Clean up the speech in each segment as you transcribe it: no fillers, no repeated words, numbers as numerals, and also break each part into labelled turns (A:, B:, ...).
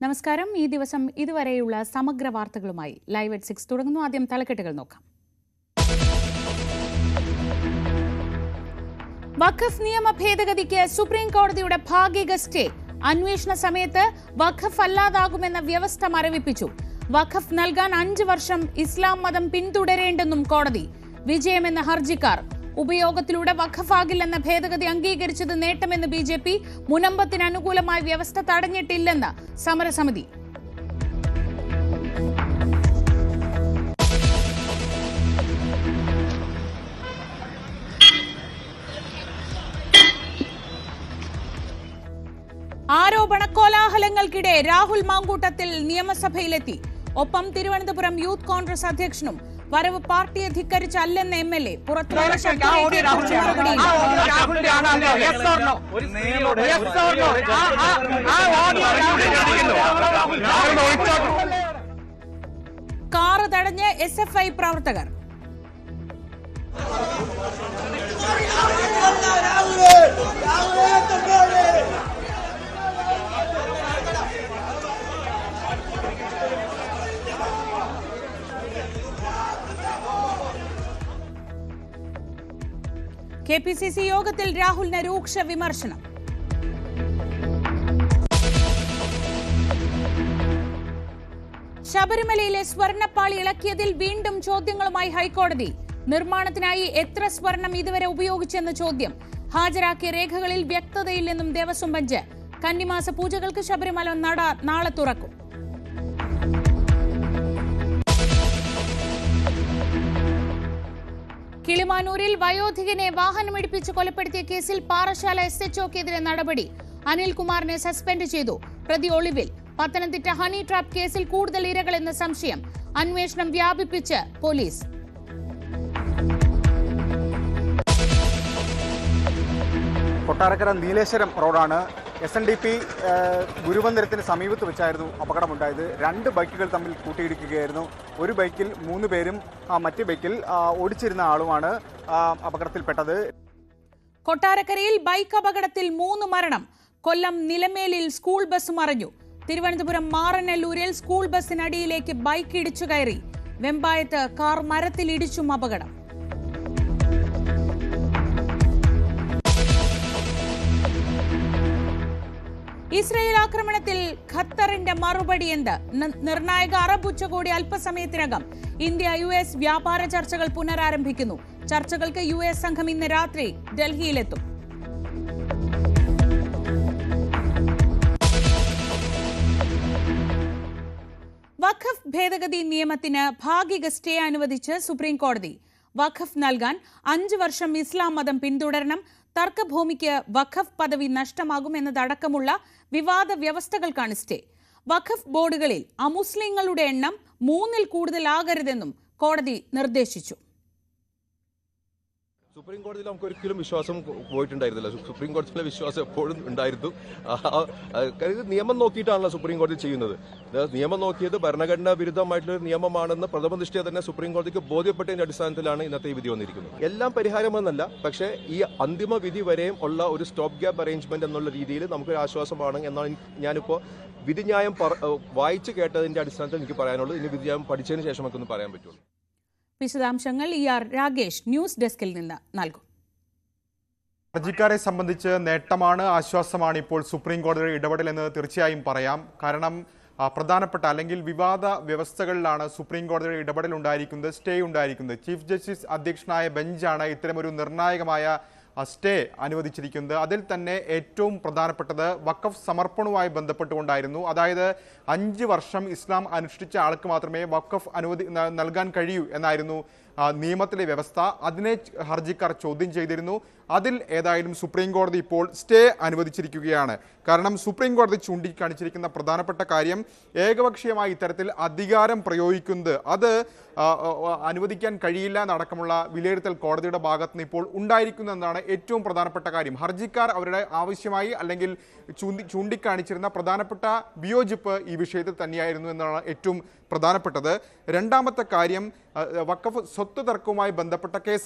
A: നമസ്കാരം. ഈ ദിവസം ഇതുവരെയുള്ള സമഗ്ര വാർത്തകളുമായി ലൈവ് at 6 തുടങ്ങുന്നു. ആദ്യം തലക്കെട്ടുകൾ നോക്കാം. വഖഫ് നിയമ ഭേദഗതിക്ക് സുപ്രീം കോടതിയുടെ ഭാഗിക സ്റ്റേ. അന്വേഷണ സമയത്ത് വഖഫ് അല്ലാതാകുമെന്ന വ്യവസ്ഥ മരവിപ്പിച്ചു. വഖഫ് നൽകാൻ 5 വർഷം ഇസ്ലാം മതം പിന്തുടരേണ്ടെന്നും കോടതി. വിജയമെന്ന ഹർജിക്കാർ. ഉപയോഗത്തിലൂടെ വഖഫാകില്ലെന്ന ഭേദഗതി അംഗീകരിച്ചത് നേട്ടമെന്ന് BJP. മുനമ്പത്തിന് അനുകൂലമായ വ്യവസ്ഥ തടഞ്ഞിട്ടില്ലെന്ന് സമരസമിതി. ആരോപണ കോലാഹലങ്ങൾക്കിടെ രാഹുൽ മാങ്കൂട്ടത്തിൽ നിയമസഭയിലെത്തി. ഒപ്പം തിരുവനന്തപുരം യൂത്ത് കോൺഗ്രസ് അധ്യക്ഷനും. വരവ് പാർട്ടിയെ ധിക്കരിച്ചല്ലെന്ന MLA. പുറത്തുള്ള കാറ് തടഞ്ഞ് SFI പ്രവർത്തകർ. KPCC യോഗത്തിൽ രാഹുലിന് രൂക്ഷ വിമർശനം. ശബരിമലയിലെ സ്വർണ്ണപ്പാളി ഇളക്കിയതിൽ വീണ്ടും ചോദ്യങ്ങളുമായി ഹൈക്കോടതി. നിർമ്മാണത്തിനായി എത്ര സ്വർണം ഇതുവരെ ഉപയോഗിച്ചെന്ന് ചോദ്യം. ഹാജരാക്കിയ രേഖകളിൽ വ്യക്തതയില്ലെന്നും ദേവസ്വം ബെഞ്ച്. കന്നിമാസ പൂജകൾക്ക് ശബരിമല നട നാളെ തുറക്കും. കിളിമാനൂരിൽ വയോധികനെ വാഹനമിടിപ്പിച്ച് കൊലപ്പെടുത്തിയ കേസിൽ പാറശാല SHOക്കെതിരെ നടപടി. അനിൽകുമാറിനെ സസ്പെൻഡ് ചെയ്തു. പ്രതി ഒളിവിൽ. പത്തനംതിട്ട ഹണി ട്രാപ്പ് കേസിൽ കൂടുതൽ ഇരകളെന്ന് സംശയം. അന്വേഷണം വ്യാപിപ്പിച്ച് പോലീസ്.
B: കൊട്ടാരക്കര നീലേശ്വരം റോഡാണ്. SNDP ഗുരുവന്ദരത്തിന് സമീപത്ത് വെച്ചായിരുന്നു അപകടമുണ്ടായത്. 2 ബൈക്കുകൾ തമ്മിൽ കൂട്ടിയിടിക്കുകയായിരുന്നു. ഒരു ബൈക്കിൽ 3 പേരും മറ്റേ ബൈക്കിൽ ഓടിച്ചിരുന്ന ആളുമാണ് അപകടത്തിൽപ്പെട്ടത്.
A: കൊട്ടാരക്കരയിൽ ബൈക്ക് അപകടത്തിൽ 3 മരണം. കൊല്ലം നിലമേലിൽ സ്കൂൾ ബസ് മറിഞ്ഞു. തിരുവനന്തപുരം മാറനല്ലൂരിൽ സ്കൂൾ ബസ്സിനടിയിലേക്ക് ബൈക്ക് ഇടിച്ചു കയറി. വെമ്പായത്ത് കാർ മരത്തിൽ ഇടിച്ചും അപകടം. ഇസ്രയേൽ ആക്രമണത്തിൽ ഖത്തറിന്റെ മറുപടി എന്ത്? നിർണായക അറബ് ഉച്ചകോടി അല്പസമയത്തിനകം. ഇന്ത്യ US വ്യാപാര ചർച്ചകൾ പുനരാരംഭിക്കുന്നു. ചർച്ചകൾക്ക് US സംഘം ഇന്ന് രാത്രി ഡൽഹിയിലെത്തും. വഖഫ് ഭേദഗതി നിയമത്തിന് ഭാഗിക സ്റ്റേ അനുവദിച്ച് സുപ്രീം കോടതി. വഖഫ് നൽകാൻ 5 വർഷം ഇസ്ലാം മതം പിന്തുടരണം. തർക്കഭൂമിക്ക് വഖഫ് പദവി നഷ്ടമാകുമെന്നതടക്കമുള്ള വിവാദ വ്യവസ്ഥകൾക്കാണ് സ്റ്റേ. വഖഫ് ബോർഡുകളിൽ അമുസ്ലിങ്ങളുടെ എണ്ണം 3-ൽ കൂടുതലാകരുതെന്നും കോടതി നിർദ്ദേശിച്ചു.
C: സുപ്രീം കോടതിയിൽ നമുക്ക് ഒരിക്കലും വിശ്വാസം പോയിട്ടുണ്ടായിരുന്നില്ല. സുപ്രീം കോടതിയിലെ വിശ്വാസം എപ്പോഴും ഉണ്ടായിരുന്നു. നിയമം നോക്കിയിട്ടാണല്ലോ സുപ്രീം കോടതി ചെയ്യുന്നത്. നിയമം നോക്കിയത് ഭരണഘടനാ വിരുദ്ധമായിട്ടുള്ള നിയമമാണെന്ന് പ്രഥമ ദൃഷ്ട്യാ തന്നെ സുപ്രീം കോടതിക്ക് ബോധ്യപ്പെട്ടതിന്റെ അടിസ്ഥാനത്തിലാണ് ഇന്നത്തെ ഈ വിധി വന്നിരിക്കുന്നത്. എല്ലാം പരിഹാരമെന്നല്ല, പക്ഷേ ഈ അന്തിമ വിധി വരെയും ഉള്ള ഒരു സ്റ്റോപ്പ് ഗ്യാപ്പ് അറേഞ്ച്മെന്റ് എന്നുള്ള രീതിയിൽ നമുക്കൊരു ആശ്വാസമാണ് എന്നാണ് ഞാനിപ്പോൾ വിധിന്യായം വായിച്ചു കേട്ടതിന്റെ അടിസ്ഥാനത്തിൽ എനിക്ക് പറയാനുള്ളത്. ഇനി വിധിന്യായം പഠിച്ചതിന് ശേഷം നമുക്കൊന്ന് പറയാൻ പറ്റുള്ളൂ.
A: വിശദാംശങ്ങൾ ER രാഗേഷ് ന്യൂസ് ഡെസ്കിൽ നിന്ന് നൽകും.
B: ഹർജിക്കാരെ സംബന്ധിച്ച് നേട്ടമാണ്, ആശ്വാസമാണ് ഇപ്പോൾ സുപ്രീം കോടതിയുടെ ഇടപെടൽ എന്ന് തീർച്ചയായും പറയാം. കാരണം പ്രധാനപ്പെട്ട അല്ലെങ്കിൽ വിവാദ വ്യവസ്ഥകളിലാണ് സുപ്രീം കോടതിയുടെ ഇടപെടൽ ഉണ്ടായിരിക്കുന്നത്, സ്റ്റേ ഉണ്ടായിരിക്കുന്നത്. ചീഫ് ജസ്റ്റിസ് അധ്യക്ഷനായ ബെഞ്ചാണ് ഇത്തരമൊരു നിർണായകമായ സ്റ്റേ അനുവദിച്ചിരിക്കുന്നത്. അതിൽ തന്നെ ഏറ്റവും പ്രധാനപ്പെട്ടത് വഖഫ് സമർപ്പണവുമായി ബന്ധപ്പെട്ടുകൊണ്ടായിരുന്നു. അതായത് 5 വർഷം ഇസ്ലാം അനുഷ്ഠിച്ച ആൾക്ക് മാത്രമേ വഖഫ് നൽകാൻ കഴിയൂ എന്നായിരുന്നു നിയമത്തിലെ വ്യവസ്ഥ. അതിനെ ഹർജിക്കാർ ചോദ്യം ചെയ്തിരുന്നു. അതിൽ ഏതായാലും സുപ്രീം കോടതി ഇപ്പോൾ സ്റ്റേ അനുവദിച്ചിരിക്കുകയാണ്. കാരണം സുപ്രീം കോടതി ചൂണ്ടിക്കാണിച്ചിരിക്കുന്ന പ്രധാനപ്പെട്ട കാര്യം ഏകപക്ഷീയമായി ഇത്തരത്തിൽ അധികാരം പ്രയോഗിക്കുന്നത് അത് അനുവദിക്കാൻ കഴിയില്ല എന്നടക്കമുള്ള വിലയിരുത്തൽ കോടതിയുടെ ഭാഗത്ത് നിന്ന് ഇപ്പോൾ ഉണ്ടായിരിക്കുന്നതെന്നാണ് ഏറ്റവും പ്രധാനപ്പെട്ട കാര്യം. ഹർജിക്കാർ അവരുടെ ആവശ്യമായി അല്ലെങ്കിൽ ചൂണ്ടിക്കാണിച്ചിരുന്ന പ്രധാനപ്പെട്ട വിയോജിപ്പ് ഈ വിഷയത്തിൽ തന്നെയായിരുന്നു എന്നാണ് ഏറ്റവും പ്രധാനപ്പെട്ടത്. രണ്ടാമത്തെ കാര്യം വഖഫ് സ്വത്ത് തർക്കവുമായി ബന്ധപ്പെട്ട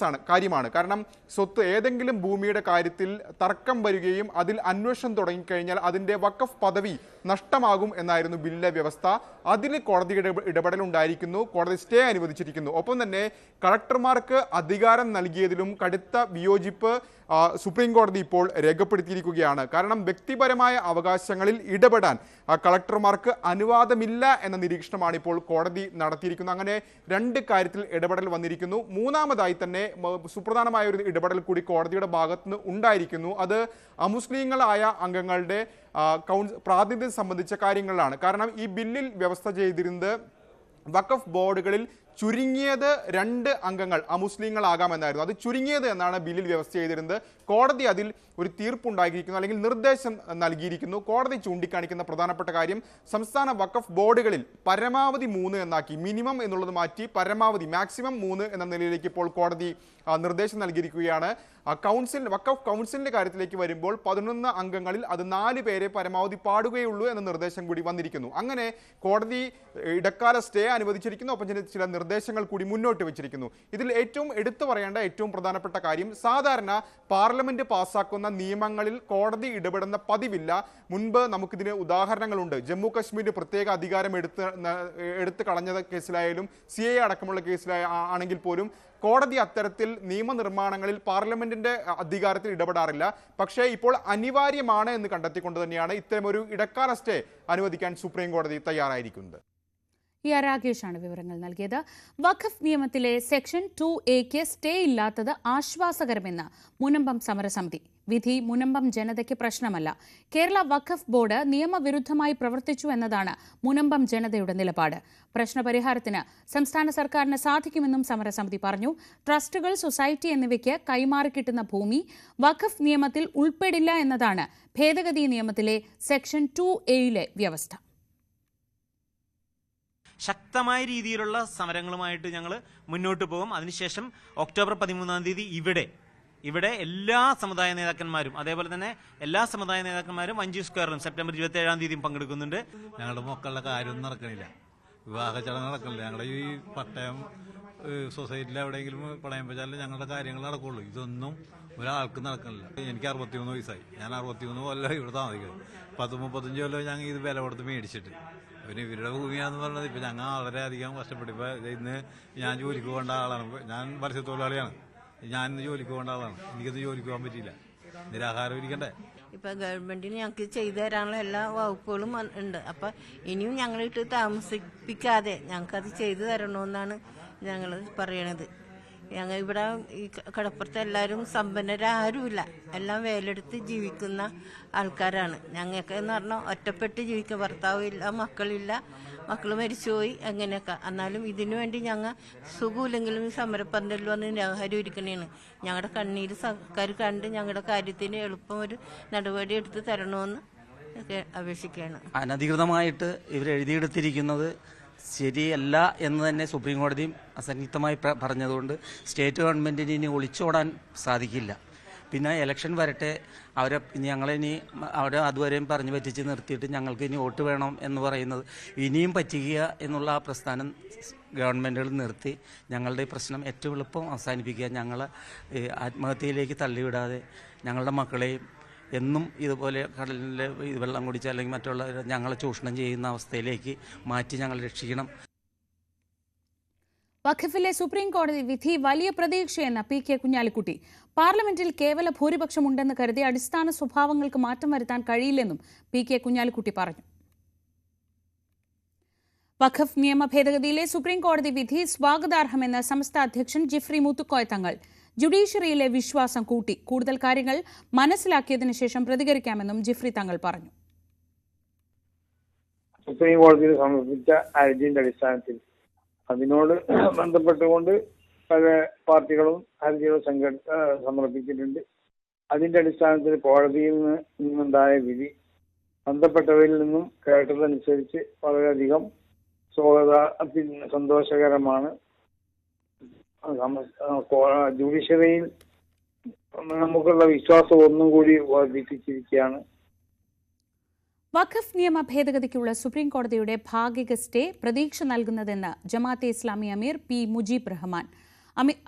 B: കാര്യമാണ്. കാരണം സ്വത്ത് ഏതെങ്കിലും ഭൂമിയുടെ കാര്യത്തിൽ തർക്കം വരികയും അതിൽ അന്വേഷണം തുടങ്ങിക്കഴിഞ്ഞാൽ അതിൻ്റെ വഖഫ് പദവി നഷ്ടമാകും എന്നായിരുന്നു ബില്ലിലെ വ്യവസ്ഥ. അതിൽ കോടതിയുടെ ഇടപെടൽ ഉണ്ടായിരിക്കുന്നു, കോടതി സ്റ്റേ അനുവദിച്ചിരിക്കുന്നു. ഒപ്പം തന്നെ കളക്ടർമാർക്ക് അധികാരം നൽകിയതിലും കടുത്ത വിയോജിപ്പ് സുപ്രീം കോടതി ഇപ്പോൾ രേഖപ്പെടുത്തിയിരിക്കുകയാണ്. കാരണം വ്യക്തിപരമായ അവകാശങ്ങളിൽ ഇടപെടാൻ കളക്ടർമാർക്ക് അനുവാദമില്ല എന്ന നിരീക്ഷണമാണ് ഇപ്പോൾ കോടതി നടത്തിയിരിക്കുന്നത്. അങ്ങനെ രണ്ട് കാര്യത്തിൽ ഇടപെടൽ വന്നിരിക്കുന്നു. മൂന്നാമതായി തന്നെ സുപ്രധാനമായ ഒരു ഇടപെടൽ കൂടി കോടതിയുടെ ഭാഗത്തുനിന്ന് ഉണ്ടായിരിക്കുന്നു. അത് അമുസ്ലിങ്ങളായ അംഗങ്ങളുടെ പ്രാതിനിധ്യം സംബന്ധിച്ച കാര്യങ്ങളിലാണ്. കാരണം ഈ ബില്ലിൽ വ്യവസ്ഥ ചെയ്തിരുന്നത് വഖഫ് ബോർഡുകളിൽ ചുരുങ്ങിയത് 2 അംഗങ്ങൾ അമുസ്ലിങ്ങളാകാമെന്നായിരുന്നു. അത് ചുരുങ്ങിയത് എന്നാണ് ബില്ലിൽ വ്യവസ്ഥ ചെയ്തിരുന്നത്. കോടതി അതിൽ ഒരു തീർപ്പുണ്ടാക്കിയിരിക്കുന്നു, അല്ലെങ്കിൽ നിർദ്ദേശം നൽകിയിരിക്കുന്നു. കോടതി ചൂണ്ടിക്കാണിക്കുന്ന പ്രധാനപ്പെട്ട കാര്യം സംസ്ഥാന വഖഫ് ബോർഡുകളിൽ പരമാവധി 3 എന്നാക്കി, മിനിമം എന്നുള്ളത് മാറ്റി പരമാവധി മാക്സിമം 3 എന്ന നിലയിലേക്ക് ഇപ്പോൾ കോടതി നിർദ്ദേശം നൽകിയിരിക്കുകയാണ്. വഖഫ് കൗൺസിലിന്റെ കാര്യത്തിലേക്ക് വരുമ്പോൾ 11 അംഗങ്ങളിൽ അത് 4 പേരെ പരമാവധി പാടുകയുള്ളൂ എന്ന നിർദ്ദേശം കൂടി വന്നിരിക്കുന്നു. അങ്ങനെ കോടതി ഇടക്കാല സ്റ്റേ അനുവദിച്ചിരിക്കുന്നു. ഒപ്പം ചില നിർദ്ദേശങ്ങൾ കൂടി മുന്നോട്ട് വെച്ചിരിക്കുന്നു. ഇതിൽ ഏറ്റവും എടുത്തു പറയേണ്ട ഏറ്റവും പ്രധാനപ്പെട്ട കാര്യം, സാധാരണ പാർലമെന്റ് പാസ്സാക്കുന്ന നിയമങ്ങളിൽ കോടതി ഇടപെടുന്ന പതിവില്ല. മുൻപ് നമുക്കിതിന് ഉദാഹരണങ്ങളുണ്ട്. ജമ്മു കശ്മീരിന് പ്രത്യേക അധികാരം എടുത്ത് കളഞ്ഞ കേസിലായാലും CAA അടക്കമുള്ള കേസിലാണെങ്കിൽ പോലും കോടതി അത്തരത്തിൽ നിയമനിർമ്മാണങ്ങളിൽ പാർലമെന്റിന്റെ അധികാരത്തിൽ ഇടപെടാറില്ല. പക്ഷേ ഇപ്പോൾ അനിവാര്യമാണ് എന്ന് കണ്ടെത്തിക്കൊണ്ട് തന്നെയാണ് ഇത്തരമൊരു ഇടക്കാല സ്റ്റേ അനുവദിക്കാൻ സുപ്രീം കോടതി തയ്യാറായിരിക്കുന്നത്.
A: രാകേഷാണ് വിവരങ്ങൾ നൽകിയത്. വഖഫ് നിയമത്തിലെ സെക്ഷൻ 2A സ്റ്റേ ഇല്ലാത്തത് ആശ്വാസകരമെന്ന് മുനമ്പം സമരസമിതി. വിധി മുനമ്പം ജനതയ്ക്ക് പ്രശ്നമല്ല. കേരള വഖഫ് ബോർഡ് നിയമവിരുദ്ധമായി പ്രവർത്തിച്ചു എന്നതാണ് മുനമ്പം ജനതയുടെ നിലപാട്. പ്രശ്നപരിഹാരത്തിന് സംസ്ഥാന സർക്കാരിന് സാധിക്കുമെന്നും സമരസമിതി പറഞ്ഞു. ട്രസ്റ്റുകൾ, സൊസൈറ്റി എന്നിവയ്ക്ക് കൈമാറി കിട്ടുന്ന ഭൂമി വഖഫ് നിയമത്തിൽ ഉൾപ്പെടില്ല എന്നതാണ് ഭേദഗതി നിയമത്തിലെ സെക്ഷൻ 2A വ്യവസ്ഥ.
D: ശക്തമായ രീതിയിലുള്ള സമരങ്ങളുമായിട്ട് ഞങ്ങൾ മുന്നോട്ട് പോകും. അതിനുശേഷം ഒക്ടോബർ 13-ാം തീയതി ഇവിടെ എല്ലാ സമുദായ നേതാക്കന്മാരും, അതേപോലെ തന്നെ എല്ലാ സമുദായ നേതാക്കന്മാരും വഞ്ചി സ്ക്വയറിലും സെപ്റ്റംബർ 27-ാം തീയതിയും പങ്കെടുക്കുന്നുണ്ട്.
E: ഞങ്ങളുടെ മക്കളുടെ കാര്യമൊന്നും നടക്കണില്ല, വിവാഹ ചടങ്ങ് നടക്കണില്ല. ഞങ്ങളുടെ ഈ പട്ടയം സൊസൈറ്റിയിൽ എവിടെയെങ്കിലും പണയം വെച്ചാലും ഞങ്ങളുടെ കാര്യങ്ങൾ നടക്കുള്ളൂ. ഇതൊന്നും ഒരാൾക്ക് നടക്കണില്ല. എനിക്ക് 63 വയസ്സായി. ഞാൻ 63 കൊല്ലം ഇവിടെ താമസിക്കുന്നത്. 10-35 കൊല്ലം ഞങ്ങൾ ഇത് വില കൊടുത്ത് മേടിച്ചിട്ട്. പിന്നെ ഇവരുടെ ഭൂമിയാന്ന് പറഞ്ഞത് ഇപ്പം ഞങ്ങൾ വളരെയധികം കഷ്ടപ്പെട്ടു. ഇപ്പം ഇന്ന് ഞാൻ ജോലിക്ക് പോകേണ്ട ആളാണ്. ഞാൻ മത്സ്യത്തൊഴിലാളിയാണ്. ഞാൻ ഇന്ന് ജോലിക്ക് പോകേണ്ട ആളാണ്. എനിക്കിന്ന് ജോലിക്ക് പോകാൻ പറ്റിയില്ല. നിരാഹാരം ഇരിക്കണ്ടേ?
F: ഇപ്പം ഗവൺമെന്റിന് ഞങ്ങൾക്ക് ചെയ്തു തരാനുള്ള എല്ലാ വകുപ്പുകളും ഉണ്ട്. അപ്പം ഇനിയും ഞങ്ങളിട്ട് താമസിപ്പിക്കാതെ ഞങ്ങൾക്കത് ചെയ്തു തരണമെന്നാണ് ഞങ്ങൾ പറയണത്. ഞങ്ങൾ ഇവിടെ ഈ കടപ്പുറത്ത് എല്ലാവരും സമ്പന്നരാരുമില്ല, എല്ലാം വേലെടുത്ത് ജീവിക്കുന്ന ആൾക്കാരാണ്. ഞങ്ങൾക്ക് എന്ന് പറഞ്ഞാൽ ഒറ്റപ്പെട്ട് ജീവിക്കുക, ഭർത്താവില്ല, മക്കളില്ല, മക്കൾ മരിച്ചുപോയി, അങ്ങനെയൊക്കെ. എന്നാലും ഇതിനു വേണ്ടി ഞങ്ങൾ സുഖമില്ലെങ്കിലും സമരപ്പന്തലിൽ വന്ന് ലഹരി ഒരുക്കണേണ്. ഞങ്ങളുടെ കണ്ണീര് സർക്കാർ കണ്ട് ഞങ്ങളുടെ കാര്യത്തിന് എളുപ്പം ഒരു നടപടി എടുത്ത് തരണമെന്ന് അപേക്ഷിക്കുകയാണ്.
G: അനധികൃതമായിട്ട് ഇവരെഴുതിയെടുത്തിരിക്കുന്നത് ശരിയല്ല എന്ന് തന്നെ സുപ്രീം കോടതിയും അസന്നിഗ്ധമായി പറഞ്ഞതുകൊണ്ട് സ്റ്റേറ്റ് ഗവൺമെൻറ്റിന് ഇനി ഒളിച്ചോടാൻ സാധിക്കില്ല. പിന്നെ ഇലക്ഷൻ വരട്ടെ, അവരെ അതുവരെയും പറഞ്ഞു പറ്റിച്ച് നിർത്തിയിട്ട് ഞങ്ങൾക്ക് ഇനി വോട്ട് വേണം എന്ന് പറയുന്നത് ഇനിയും പറ്റിക്കുക എന്നുള്ള ആ പ്രസ്ഥാനം ഗവൺമെൻറ്റുകൾ നിർത്തി ഞങ്ങളുടെ പ്രശ്നം ഏറ്റവും എളുപ്പം അവസാനിപ്പിക്കുക. ഞങ്ങളെ ആത്മഹത്യയിലേക്ക് തള്ളിവിടാതെ ഞങ്ങളുടെ മക്കളെയും എന്നും ഇതുപോലെ കടലിലെ വെള്ളം കുടിച്ച് അല്ലെങ്കിൽ മറ്റുള്ള ഞങ്ങളെ ചൂഷണം ചെയ്യുന്ന അവസ്ഥയിലേക്ക് മാറ്റി ഞങ്ങൾ രക്ഷിക്കണം.
A: വഖഫിലെ സുപ്രീം കോടതി വിധി വലിയ പ്രതീക്ഷയെന്ന PK കുഞ്ഞാലിക്കുട്ടി. പാർലമെന്റിൽ കേവല ഭൂരിപക്ഷമുണ്ടെന്ന് കരുതി അടിസ്ഥാന സ്വഭാവങ്ങൾക്ക് മാറ്റം വരുത്താൻ കഴിയില്ലെന്നും PK കുഞ്ഞാലിക്കുട്ടി പറഞ്ഞു. വഖഫ് നിയമ ഭേദഗതിയിലെ സുപ്രീം കോടതി വിധി സ്വാഗതാർഹമെന്ന് സംസ്ഥാന അധ്യക്ഷൻ ജിഫ്രി മുത്തുക്കോയ തങ്ങൾ. ജുഡീഷ്യറിയിലെ വിശ്വാസം കൂട്ടി, കൂടുതൽ കാര്യങ്ങൾ മനസ്സിലാക്കിയതിനു ശേഷം പ്രതികരിക്കാമെന്നും ജിഫ്രി തങ്ങൾ പറഞ്ഞു.
H: സുപ്രീം കോടതിയിൽ സമർപ്പിച്ച ഹർജിയുടെ അടിസ്ഥാനത്തിൽ അതിനോട് ബന്ധപ്പെട്ടുകൊണ്ട് പല പാർട്ടികളും ഹർജികൾ സമർപ്പിച്ചിട്ടുണ്ട്. അതിന്റെ അടിസ്ഥാനത്തിൽ കോടതിയിൽ നിന്നുണ്ടായ വിധി ബന്ധപ്പെട്ടവരിൽ നിന്നും കേട്ടതനുസരിച്ച് വളരെയധികം സന്തോഷകരമാണ്. ജുഡീഷ്യറിയിൽ നമുക്കുള്ള വിശ്വാസം ഒന്നും കൂടി വർദ്ധിപ്പിച്ചിരിക്കുകയാണ്.
A: വഖഫ് നിയമ ഭേദഗതിക്കുള്ള സുപ്രീം കോടതിയുടെ ഭാഗിക സ്റ്റേ പ്രതീക്ഷ നൽകുന്നതെന്ന് ജമാഅത്തെ ഇസ്ലാമി അമീർ P. മുജീബ് റഹ്മാൻ.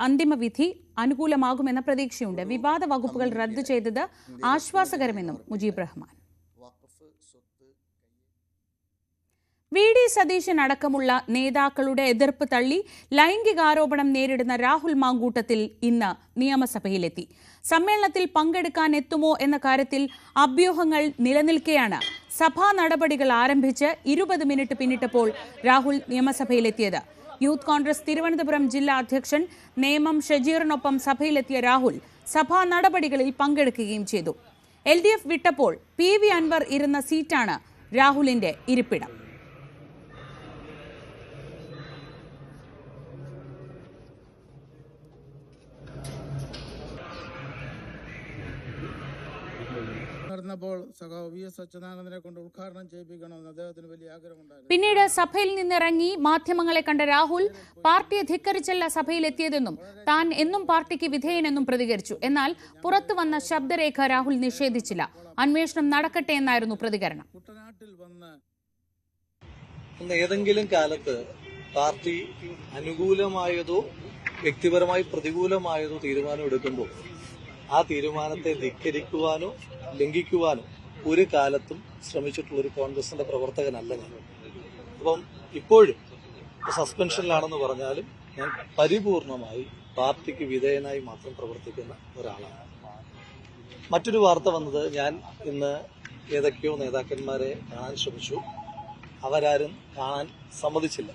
A: അന്തിമവിധി അനുകൂലമാകുമെന്ന പ്രതീക്ഷയുണ്ട്. വിവാദ വകുപ്പുകൾ റദ്ദു ചെയ്തത് ആശ്വാസകരമെന്നും മുജീബ് റഹ്മാൻ. വി.ഡി. സതീശൻ അടക്കമുള്ള നേതാക്കളുടെ എതിർപ്പ് തള്ളി ലൈംഗികാരോപണം നേരിടുന്ന രാഹുൽ മാങ്കൂട്ടത്തിൽ ഇന്ന് നിയമസഭയിലെത്തി. സമ്മേളനത്തിൽ പങ്കെടുക്കാൻ എത്തുമോ എന്ന കാര്യത്തിൽ അഭ്യൂഹങ്ങൾ നിലനിൽക്കെയാണ് സഭാ നടപടികൾ ആരംഭിച്ച് 20 മിനിറ്റ് പിന്നിട്ടപ്പോൾ രാഹുൽ നിയമസഭയിലെത്തിയത്. യൂത്ത് കോൺഗ്രസ് തിരുവനന്തപുരം ജില്ലാ അധ്യക്ഷൻ നേമം ഷജീറിനൊപ്പം സഭയിലെത്തിയ രാഹുൽ സഭാ നടപടികളിൽ പങ്കെടുക്കുകയും ചെയ്തു. LDF വിട്ടപ്പോൾ PV അൻവർ ഇരുന്ന സീറ്റാണ് രാഹുലിന്റെ ഇരിപ്പിടം. പിന്നീട് സഭയിൽ നിന്നിറങ്ങി മാധ്യമങ്ങളെ കണ്ട രാഹുൽ പാർട്ടിയെ ധിക്കരിച്ചല്ല സഭയിലെത്തിയതെന്നും താൻ എന്നും പാർട്ടിക്ക് വിധേയനെന്നും പ്രതികരിച്ചു. എന്നാൽ പുറത്തു വന്ന ശബ്ദരേഖ രാഹുൽ നിഷേധിച്ചില്ല. അന്വേഷണം നടക്കട്ടെ എന്നായിരുന്നു പ്രതികരണം.
I: ഏതെങ്കിലും കാലത്ത് പാർട്ടി അനുകൂലമായതോ വ്യക്തിപരമായി പ്രതികൂലമായതോ തീരുമാനം എടുക്കുമ്പോൾ ആ തീരുമാനത്തെ ധിക്കരിക്കുവാനോ ലംഘിക്കുവാനോ ഒരു കാലത്തും ശ്രമിച്ചിട്ടുള്ള ഒരു കോൺഗ്രസിന്റെ പ്രവർത്തകനല്ല ഞാൻ. അപ്പം ഇപ്പോഴും സസ്പെൻഷനിലാണെന്ന് പറഞ്ഞാലും ഞാൻ പരിപൂർണമായി പാർട്ടിക്ക് വിധേയനായി മാത്രം പ്രവർത്തിക്കുന്ന ഒരാളാണ്. മറ്റൊരു വാർത്ത വന്നത്, ഞാൻ ഇന്ന് ഏതൊക്കെയോ നേതാക്കന്മാരെ കാണാൻ ശ്രമിച്ചു, അവരാരും കാണാൻ സമ്മതിച്ചില്ല.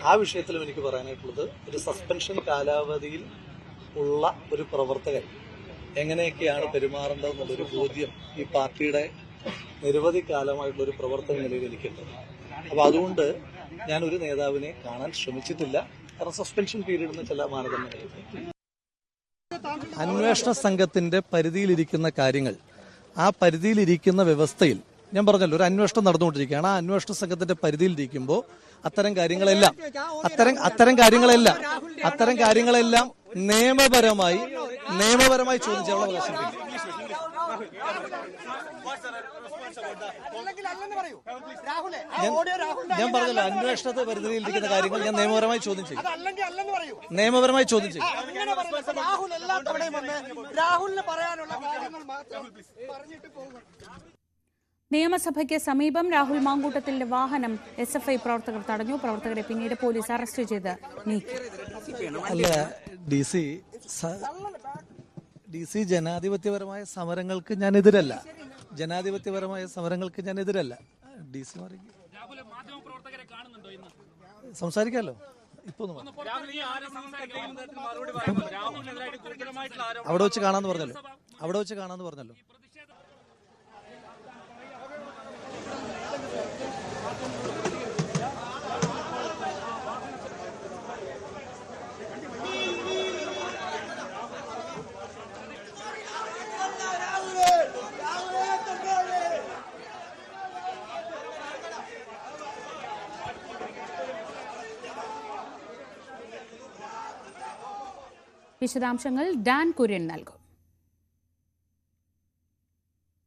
I: ആ വിഷയത്തിലും എനിക്ക് പറയാനായിട്ടുള്ളത്, ഒരു സസ്പെൻഷൻ കാലാവധിയിൽ ഉള്ള ഒരു പ്രവർത്തകൻ എങ്ങനെയൊക്കെയാണ് പെരുമാറേണ്ടതെന്നുള്ളൊരു ബോധ്യം ഈ പാർട്ടിയുടെ നിരവധി കാലമായിട്ടുള്ള ഒരു പ്രവർത്തന നിലയിൽ എനിക്കുണ്ട്. അപ്പൊ അതുകൊണ്ട് ഞാൻ ഒരു നേതാവിനെ കാണാൻ ശ്രമിച്ചിട്ടില്ല. കാരണം സസ്പെൻഷൻ പീരീഡിന് ചില മാനദണ്ഡങ്ങളുണ്ട്. അന്വേഷണ സംഘത്തിന്റെ പരിധിയിലിരിക്കുന്ന കാര്യങ്ങൾ, ആ പരിധിയിലിരിക്കുന്ന വ്യവസ്ഥയിൽ ഞാൻ പറഞ്ഞല്ലോ, ഒരു അന്വേഷണം നടന്നുകൊണ്ടിരിക്കുകയാണ്. ആ അന്വേഷണ സംഘത്തിന്റെ പരിധിയിലിരിക്കുമ്പോൾ അത്തരം കാര്യങ്ങളെല്ലാം നിയമപരമായി ചോദ്യം ചെയ്യാനുള്ള അവകാശം. ഞാൻ പറഞ്ഞല്ലോ, അന്വേഷണത്തെ പരിധിയിലിരിക്കുന്ന കാര്യങ്ങൾ ഞാൻ നിയമപരമായി ചോദ്യം ചെയ്യും.
A: നിയമസഭയ്ക്ക് സമീപം രാഹുൽ മാങ്കൂട്ടത്തിന്റെ വാഹനം SFI പ്രവർത്തകർ തടഞ്ഞു. പ്രവർത്തകരെ പിന്നീട് പോലീസ് അറസ്റ്റ് ചെയ്ത് നീക്കി.
I: അല്ല, DC ജനാധിപത്യപരമായ സമരങ്ങൾക്ക് ഞാൻ എതിരല്ല. DC സംസാരിക്കാമല്ലോ. ഇപ്പൊ അവിടെ വെച്ച് കാണാന്ന് പറഞ്ഞല്ലോ.
A: വിശദാംശങ്ങൾ ഡാൻ കുര്യൻ നൽകും.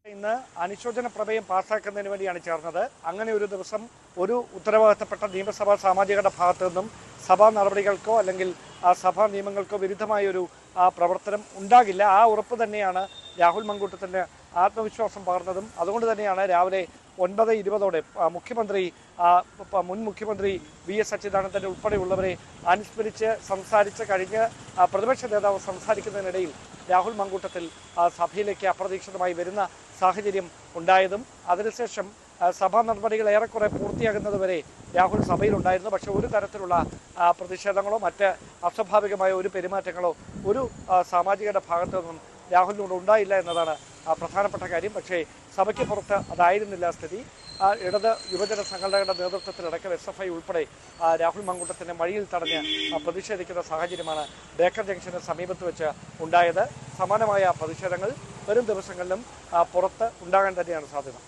J: ഇന്ന് അനുശോചന പ്രമേയം പാസ്സാക്കുന്നതിന് വേണ്ടിയാണ് ചേർന്നത്. അങ്ങനെ ഒരു ദിവസം ഒരു ഉത്തരവാദിത്തപ്പെട്ട നിയമസഭാ സാമാജികരുടെ ഭാഗത്തു നിന്നും സഭാ നടപടികൾക്കോ അല്ലെങ്കിൽ ആ സഭാ നിയമങ്ങൾക്കോ വിരുദ്ധമായൊരു പ്രവർത്തനം ഉണ്ടാകില്ല. ആ ഉറപ്പ് തന്നെയാണ് രാഹുൽ മാങ്കൂട്ടത്തിന് ആത്മവിശ്വാസം പകർന്നതും. അതുകൊണ്ട് തന്നെയാണ് രാവിലെ 9:20 മുൻ മുഖ്യമന്ത്രി VS അച്യുതാനന്ദൻ ഉൾപ്പെടെയുള്ളവരെ അനുസ്മരിച്ച് സംസാരിച്ച് കഴിഞ്ഞ് പ്രതിപക്ഷ നേതാവ് സംസാരിക്കുന്നതിനിടയിൽ രാഹുൽ മാങ്കൂട്ടത്തിൽ സഭയിലേക്ക് അപ്രതീക്ഷിതമായി വരുന്ന സാഹചര്യം ഉണ്ടായതും അതിനുശേഷം സഭാ നടപടികൾ ഏറെക്കുറെ പൂർത്തിയാകുന്നതുവരെ രാഹുൽ സഭയിലുണ്ടായിരുന്നു. പക്ഷേ ഒരു തരത്തിലുള്ള പ്രതിഷേധങ്ങളോ മറ്റ് അസ്വാഭാവികമായ ഒരു പെരുമാറ്റങ്ങളോ ഒരു സാമാജികരുടെ ഭാഗത്തു നിന്നും രാഹുലിനോട് ഉണ്ടായില്ല എന്നതാണ് പ്രധാനപ്പെട്ട കാര്യം. പക്ഷേ സഭയ്ക്ക് പുറത്ത് അതായിരുന്നില്ല സ്ഥിതി. ഇടത് യുവജന സംഘടനകളുടെ നേതൃത്വത്തിലടക്കം SFI ഉൾപ്പെടെ രാഹുൽ മാങ്കൂട്ടത്തിനെ വഴിയിൽ തടഞ്ഞ് പ്രതിഷേധിക്കുന്ന സാഹചര്യമാണ് ബേക്കർ ജംഗ്ഷന് സമീപത്ത് വെച്ച് ഉണ്ടായത്. സമാനമായ പ്രതിഷേധങ്ങൾ വരും ദിവസങ്ങളിലും പുറത്ത് ഉണ്ടാകാൻ തന്നെയാണ് സാധ്യത.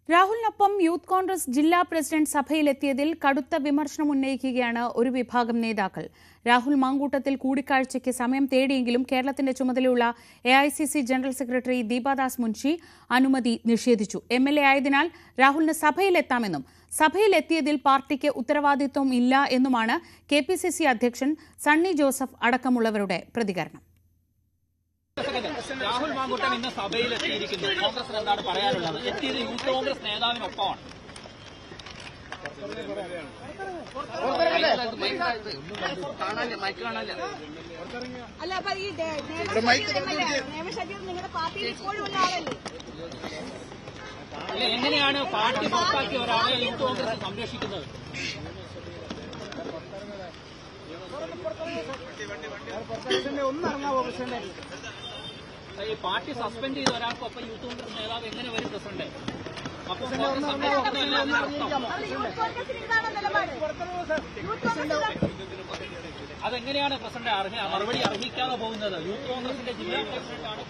A: രാഹുലിനൊപ്പം യൂത്ത് കോൺഗ്രസ് ജില്ലാ പ്രസിഡന്റ് സഭയിലെത്തിയതിൽ കടുത്ത വിമർശനം ഉന്നയിക്കുകയാണ് ഒരു വിഭാഗം നേതാക്കൾ. രാഹുൽ മാങ്കൂട്ടത്തിൽ കൂടിക്കാഴ്ചയ്ക്ക് സമയം തേടിയെങ്കിലും കേരളത്തിന്റെ ചുമതലയുള്ള AICC general secretary Deepa Das Munshi അനുമതി നിഷേധിച്ചു. MLA ആയതിനാൽ രാഹുലിന് സഭയിലെത്താമെന്നും സഭയിലെത്തിയതിൽ പാർട്ടിക്ക് ഉത്തരവാദിത്വം ഇല്ല എന്നുമാണ് KPCC അധ്യക്ഷൻ സണ്ണി ജോസഫ് അടക്കമുള്ളവരുടെ പ്രതികരണം.
K: രാഹുൽ മാങ്കൂട്ടം ഇന്ന് സഭയിലെത്തിയിരിക്കുന്നു. കോൺഗ്രസിന് എന്താണ് പറയാനുള്ളത്? എത്തിയത് യൂത്ത് കോൺഗ്രസ് നേതാവിനൊപ്പമാണ്. അല്ല, എങ്ങനെയാണ് പാർട്ടി പുറത്താക്കിയ ഒരാളെ യൂത്ത് കോൺഗ്രസ് സംരക്ഷിക്കുന്നത്? ഈ പാർട്ടി സസ്പെൻഡ് ചെയ്ത ഒരാൾക്കൊപ്പം യൂത്ത് കോൺഗ്രസ് നേതാവ് എങ്ങനെ വരും പ്രസിഡന്റ്? അതെങ്ങനെയാണ് പ്രസിഡന്റ് മറുപടി അർഹിക്കാതെ പോകുന്നത്? യൂത്ത് കോൺഗ്രസിന്റെ ജില്ലാ പ്രസിഡന്റാണ്.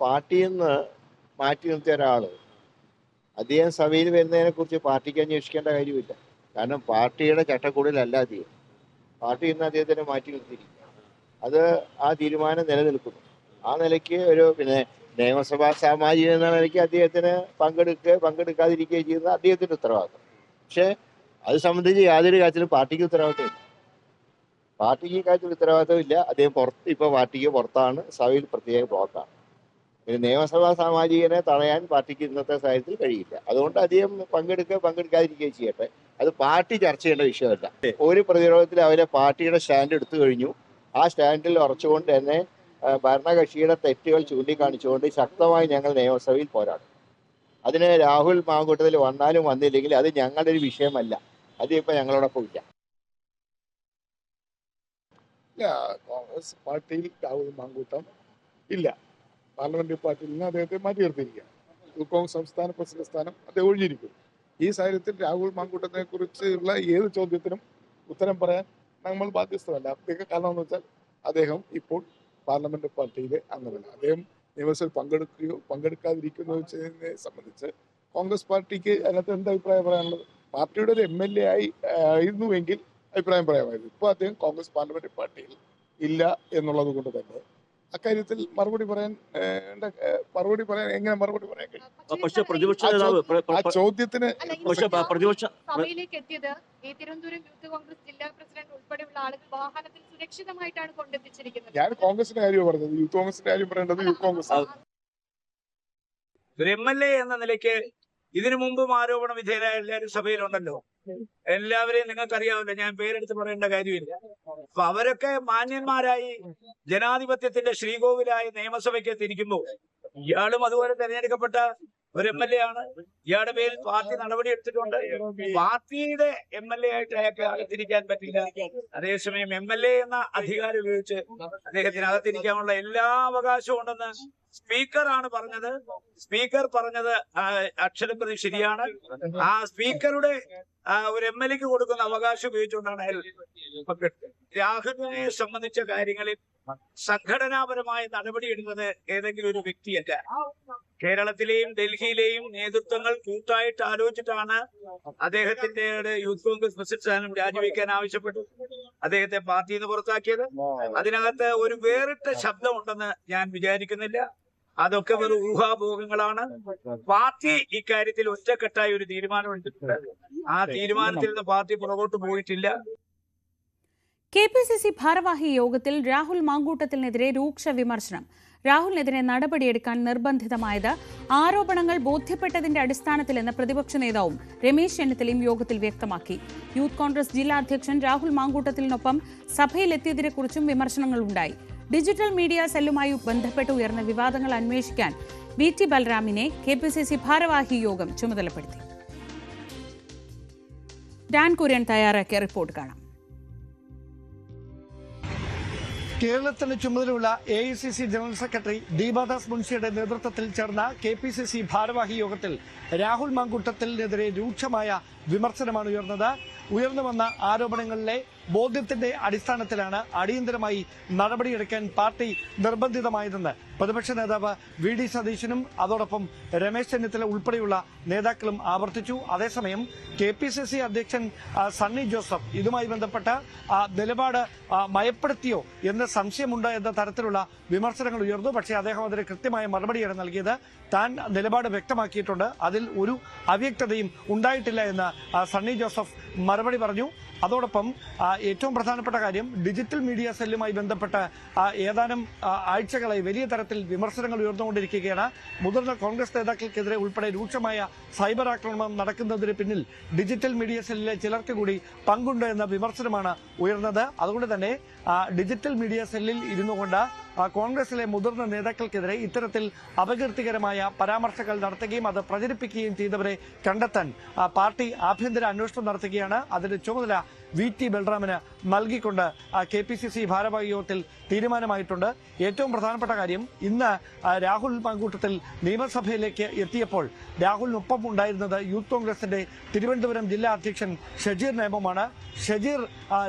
L: പാർട്ടിയിൽ നിന്ന് മാറ്റി നിർത്തിയ ഒരാള് അദ്ദേഹം സഭയിൽ വരുന്നതിനെ കുറിച്ച് പാർട്ടിക്ക് അന്വേഷിക്കേണ്ട കാര്യമില്ല. കാരണം പാർട്ടിയുടെ ചട്ടക്കൂടിലല്ല അദ്ദേഹം. പാർട്ടി ഇന്ന് അദ്ദേഹത്തിനെ മാറ്റി നിർത്തിയിരിക്കുക. അത് ആ തീരുമാനം നിലനിൽക്കുന്നു. ആ നിലയ്ക്ക് ഒരു നിയമസഭാ സാമാജിക എന്ന നിലയ്ക്ക് അദ്ദേഹത്തിന് പങ്കെടുക്കാതിരിക്കുകയും ചെയ്യുന്നത് അദ്ദേഹത്തിന്റെ ഉത്തരവാദിത്വം. പക്ഷെ അത് സംബന്ധിച്ച് യാതൊരു കാര്യത്തിലും പാർട്ടിക്ക് ഉത്തരവാദിത്വമില്ല. പാർട്ടിക്ക് ഈ കാര്യത്തിൽ ഉത്തരവാദിത്വമില്ല. അദ്ദേഹം ഇപ്പൊ പാർട്ടിക്ക് പുറത്താണ്, സഭയിൽ പ്രത്യേക ബ്ലോക്കാണ്. പിന്നെ നിയമസഭാ സാമാജികനെ തടയാൻ പാർട്ടിക്ക് ഇന്നത്തെ സാഹചര്യത്തിൽ കഴിയില്ല. അതുകൊണ്ട് അദ്ദേഹം പങ്കെടുക്കാതിരിക്കുകയും ചെയ്യട്ടെ. അത് പാർട്ടി ചർച്ച ചെയ്യേണ്ട വിഷയമല്ല. ഒരു പ്രതിരോധത്തിൽ അവരെ പാർട്ടിയുടെ സ്റ്റാൻഡ് എടുത്തു കഴിഞ്ഞു. ആ സ്റ്റാൻഡിൽ ഉറച്ചുകൊണ്ട് തന്നെ ഭരണകക്ഷിയുടെ തെറ്റുകൾ ചൂണ്ടിക്കാണിച്ചുകൊണ്ട് ശക്തമായി ഞങ്ങൾ നിയമസഭയിൽ പോരാടും. അതിന് രാഹുൽ മാങ്കൂട്ടത്തിൽ വന്നാലും വന്നില്ലെങ്കിൽ അത് ഞങ്ങളുടെ ഒരു വിഷയമല്ല. അതിപ്പോ ഞങ്ങളോടൊപ്പം ഇല്ല.
M: കോൺഗ്രസ് പാർട്ടിയിൽ രാഹുൽ മാങ്കൂട്ടം ഇല്ല. പാർലമെന്ററി പാർട്ടിയിൽ നിന്ന് അദ്ദേഹത്തെ മാറ്റി നിർത്തിയിരിക്കുകയാണ്. യൂത്ത് കോൺഗ്രസ് സംസ്ഥാന പ്രസിഡന്റ് സ്ഥാനം അദ്ദേഹം ഒഴിഞ്ഞിരിക്കുന്നു. ഈ സാഹചര്യത്തിൽ രാഹുൽ മാങ്കൂട്ടത്തിനെ കുറിച്ചുള്ള ഏത് ചോദ്യത്തിനും ഉത്തരം പറയാൻ നമ്മൾ ബാധ്യസ്ഥമല്ല. അദ്ദേഹം കാരണം എന്ന് വെച്ചാൽ അദ്ദേഹം ഇപ്പോൾ പാർലമെന്റ് പാർട്ടിയിലെ അംഗമല്ല. അദ്ദേഹം നിയമസഭയിൽ പങ്കെടുക്കുകയോ പങ്കെടുക്കാതിരിക്കുന്നോ ചെയ്യുന്നതിനെ സംബന്ധിച്ച് കോൺഗ്രസ് പാർട്ടിക്ക് അതിനകത്ത് എന്ത് അഭിപ്രായം പറയാനുള്ളത്? പാർട്ടിയുടെ ഒരു MLA ആയിരുന്നുവെങ്കിൽ അഭിപ്രായം പറയാമായിരുന്നു. ഇപ്പോൾ അദ്ദേഹം കോൺഗ്രസ് പാർലമെന്ററി പാർട്ടിയിൽ ഇല്ല എന്നുള്ളത് കൊണ്ട് തന്നെ അക്കാര്യത്തിൽ മറുപടി പറയാൻ എങ്ങനെ മറുപടി പറയാൻ കഴിയും? ആ ചോദ്യത്തിന്
N: സഭയിലേക്ക് എത്തിയത് ഈ തിരുവനന്തപുരം യൂത്ത് കോൺഗ്രസ് ജില്ലാ പ്രസിഡന്റ് ഉൾപ്പെടെയുള്ള ആളുകൾ വാഹനത്തിൽ സുരക്ഷിതമായിട്ടാണ് കൊണ്ടെത്തിച്ചിരിക്കുന്നത്.
M: ഞാൻ കോൺഗ്രസിന്റെ കാര്യം പറഞ്ഞത്. യൂത്ത് കോൺഗ്രസിന്റെ കാര്യം പറയേണ്ടത് യൂത്ത് കോൺഗ്രസ്.
K: ഒരു MLA എന്ന നിലയ്ക്ക് ഇതിനു മുമ്പും ആരോപണ വിധേയരായ എല്ലാവരും സഭയിലുണ്ടല്ലോ. എല്ലാവരെയും നിങ്ങൾക്കറിയാമല്ലോ, ഞാൻ പേരെടുത്ത് പറയേണ്ട കാര്യമില്ല. അപ്പൊ അവരൊക്കെ മാന്യന്മാരായി ജനാധിപത്യത്തിന്റെ ശ്രീകോവിലായി നിയമസഭയ്ക്ക് എത്തിയിരിക്കുന്നു. ഇയാളും അതുപോലെ തെരഞ്ഞെടുക്കപ്പെട്ട ഒരു MLA ആണ്. ഇയാളുടെ പേരിൽ പാർട്ടി നടപടി എടുത്തിട്ടുണ്ട്. പാർട്ടിയുടെ MLA ആയിട്ട് അയാൾക്ക് അകത്തിരിക്കാൻ പറ്റില്ല. അതേസമയം MLA എന്ന അധികാരം ഉപയോഗിച്ച് അദ്ദേഹത്തിന് അകത്തിരിക്കാനുള്ള എല്ലാ അവകാശവും ഉണ്ടെന്ന് സ്പീക്കറാണ് പറഞ്ഞത്. സ്പീക്കർ പറഞ്ഞത് അക്ഷരപ്രതി ശരിയാണ്. ആ സ്പീക്കറുടെ ഒരു MLAക്ക് കൊടുക്കുന്ന അവകാശം ഉപയോഗിച്ചുകൊണ്ടാണ് അയാൾ. രാഹുലിനെ സംബന്ധിച്ച കാര്യങ്ങളിൽ സംഘടനാപരമായ നടപടിയെടുക്കുന്നത് ഏതെങ്കിലും ഒരു വ്യക്തിയല്ല. കേരളത്തിലെയും ഡൽഹിയിലെയും നേതൃത്വങ്ങൾ കൂട്ടായിട്ട് ആലോചിച്ചിട്ടാണ് അദ്ദേഹത്തിന്റെ യൂത്ത് കോൺഗ്രസ് പ്രസിഡന്റ് സ്ഥാനം രാജിവെക്കാൻ ആവശ്യപ്പെട്ടു. അദ്ദേഹത്തെ പാർട്ടിയിൽ നിന്ന് പുറത്താക്കിയത്. അതിനകത്ത് ഒരു വേറിട്ട ശബ്ദമുണ്ടെന്ന് ഞാൻ വിചാരിക്കുന്നില്ല. അതൊക്കെ വെറും ഊഹാഭോഗങ്ങളാണ്. പാർട്ടി ഇക്കാര്യത്തിൽ ഒറ്റക്കെട്ടായി ഒരു തീരുമാനമെടുത്തിട്ടുണ്ട്. ആ തീരുമാനത്തിൽ നിന്ന് പാർട്ടി പുറകോട്ട് പോയിട്ടില്ല.
A: KPCC ഭാരവാഹി യോഗത്തിൽ രാഹുൽ മാങ്കൂട്ടത്തിനെതിരെ രൂക്ഷ വിമർശനം. രാഹുലിനെതിരെ നടപടിയെടുക്കാൻ നിർബന്ധിതമായത് ആരോപണങ്ങൾ ബോധ്യപ്പെട്ടതിന്റെ അടിസ്ഥാനത്തിലെന്ന് പ്രതിപക്ഷ നേതാവും രമേശ് ചെന്നിത്തലയും യോഗത്തിൽ വ്യക്തമാക്കി. യൂത്ത് കോൺഗ്രസ് ജില്ലാ അധ്യക്ഷൻ രാഹുൽ മാങ്കൂട്ടത്തിനൊപ്പം സഭയിലെത്തിയതിനെക്കുറിച്ചും വിമർശനങ്ങളുണ്ടായി. ഡിജിറ്റൽ മീഡിയ സെല്ലുമായി ബന്ധപ്പെട്ട് ഉയർന്ന വിവാദങ്ങൾ അന്വേഷിക്കാൻ VT ബൽറാമിനെ KPCC ഭാരവാഹി യോഗം ചുമതലപ്പെടുത്തി. ഡാൻ കുര്യൻ തയ്യാറാക്കിയ റിപ്പോർട്ട് കാണാം.
J: കേരളത്തിന് ചുമതലയുള്ള AICC ജനറൽ സെക്രട്ടറി ദീപാദാസ് മുൻഷിയുടെ നേതൃത്വത്തിൽ ചേർന്ന KPCC ഭാരവാഹി യോഗത്തിൽ രാഹുൽ മാങ്കൂട്ടത്തിനെതിരെ രൂക്ഷമായ വിമർശനമാണ് ഉയർന്നത്. ഉയർന്നു വന്ന ആരോപണങ്ങളിലെ ബോധ്യത്തിന്റെ അടിസ്ഥാനത്തിലാണ് അടിയന്തരമായി നടപടിയെടുക്കാൻ പാർട്ടി നിർബന്ധിതമായതെന്ന് പ്രതിപക്ഷ നേതാവ് വി ഡി സതീശനും അതോടൊപ്പം രമേശ് ചെന്നിത്തല ഉൾപ്പെടെയുള്ള നേതാക്കളും ആവർത്തിച്ചു. അതേസമയം KPCC അധ്യക്ഷൻ സണ്ണി ജോസഫ് ഇതുമായി ബന്ധപ്പെട്ട നിലപാട് മയപ്പെടുത്തിയോ എന്ന് സംശയമുണ്ട് എന്ന തരത്തിലുള്ള വിമർശനങ്ങൾ ഉയർന്നു. പക്ഷേ അദ്ദേഹം അതിന് കൃത്യമായ മറുപടിയാണ് നൽകിയത്. താൻ നിലപാട് വ്യക്തമാക്കിയിട്ടുണ്ട്, അതിൽ ഒരു അവ്യക്തതയും ഉണ്ടായിട്ടില്ല എന്ന് സണ്ണി ജോസഫ് മറുപടി പറഞ്ഞു. അതോടൊപ്പം ഏറ്റവും പ്രധാനപ്പെട്ട കാര്യം, ഡിജിറ്റൽ മീഡിയ സെല്ലുമായി ബന്ധപ്പെട്ട ഏതാനും ആഴ്ചകളായി വലിയ തരത്തിൽ വിമർശനങ്ങൾ ഉയർന്നുകൊണ്ടിരിക്കുകയാണ്. മുതിർന്ന കോൺഗ്രസ് നേതാക്കൾക്കെതിരെ ഉൾപ്പെടെ രൂക്ഷമായ സൈബർ ആക്രമണം നടക്കുന്നതിന് പിന്നിൽ ഡിജിറ്റൽ മീഡിയ സെല്ലിലെ ചിലർക്ക് കൂടി പങ്കുണ്ട് എന്ന വിമർശനമാണ് ഉയർന്നത്. അതുകൊണ്ട് തന്നെ ഡിജിറ്റൽ മീഡിയ സെല്ലിൽ ഇരുന്നു കൊണ്ട് കോൺഗ്രസിലെ മുതിർന്ന നേതാക്കൾക്കെതിരെ ഇത്തരത്തിൽ അപകീർത്തികരമായ പരാമർശങ്ങൾ നടത്തുകയും അത് പ്രചരിപ്പിക്കുകയും ചെയ്തവരെ കണ്ടെത്താൻ പാർട്ടി ആഭ്യന്തര അന്വേഷണം നടത്തുകയാണ്. അതിന്റെ ചുമതല VT ബൽറാമിന് നൽകിക്കൊണ്ട് KPCC ഭാരവാഹി യോഗത്തിൽ തീരുമാനമായിട്ടുണ്ട്. ഏറ്റവും പ്രധാനപ്പെട്ട കാര്യം, ഇന്ന് രാഹുൽ മാങ്കൂട്ടത്തിൽ നിയമസഭയിലേക്ക് എത്തിയപ്പോൾ രാഹുലിനൊപ്പം ഉണ്ടായിരുന്നത് യൂത്ത് കോൺഗ്രസിന്റെ തിരുവനന്തപുരം ജില്ലാ അധ്യക്ഷൻ ഷജീർ നേമമാണ്. ഷജീർ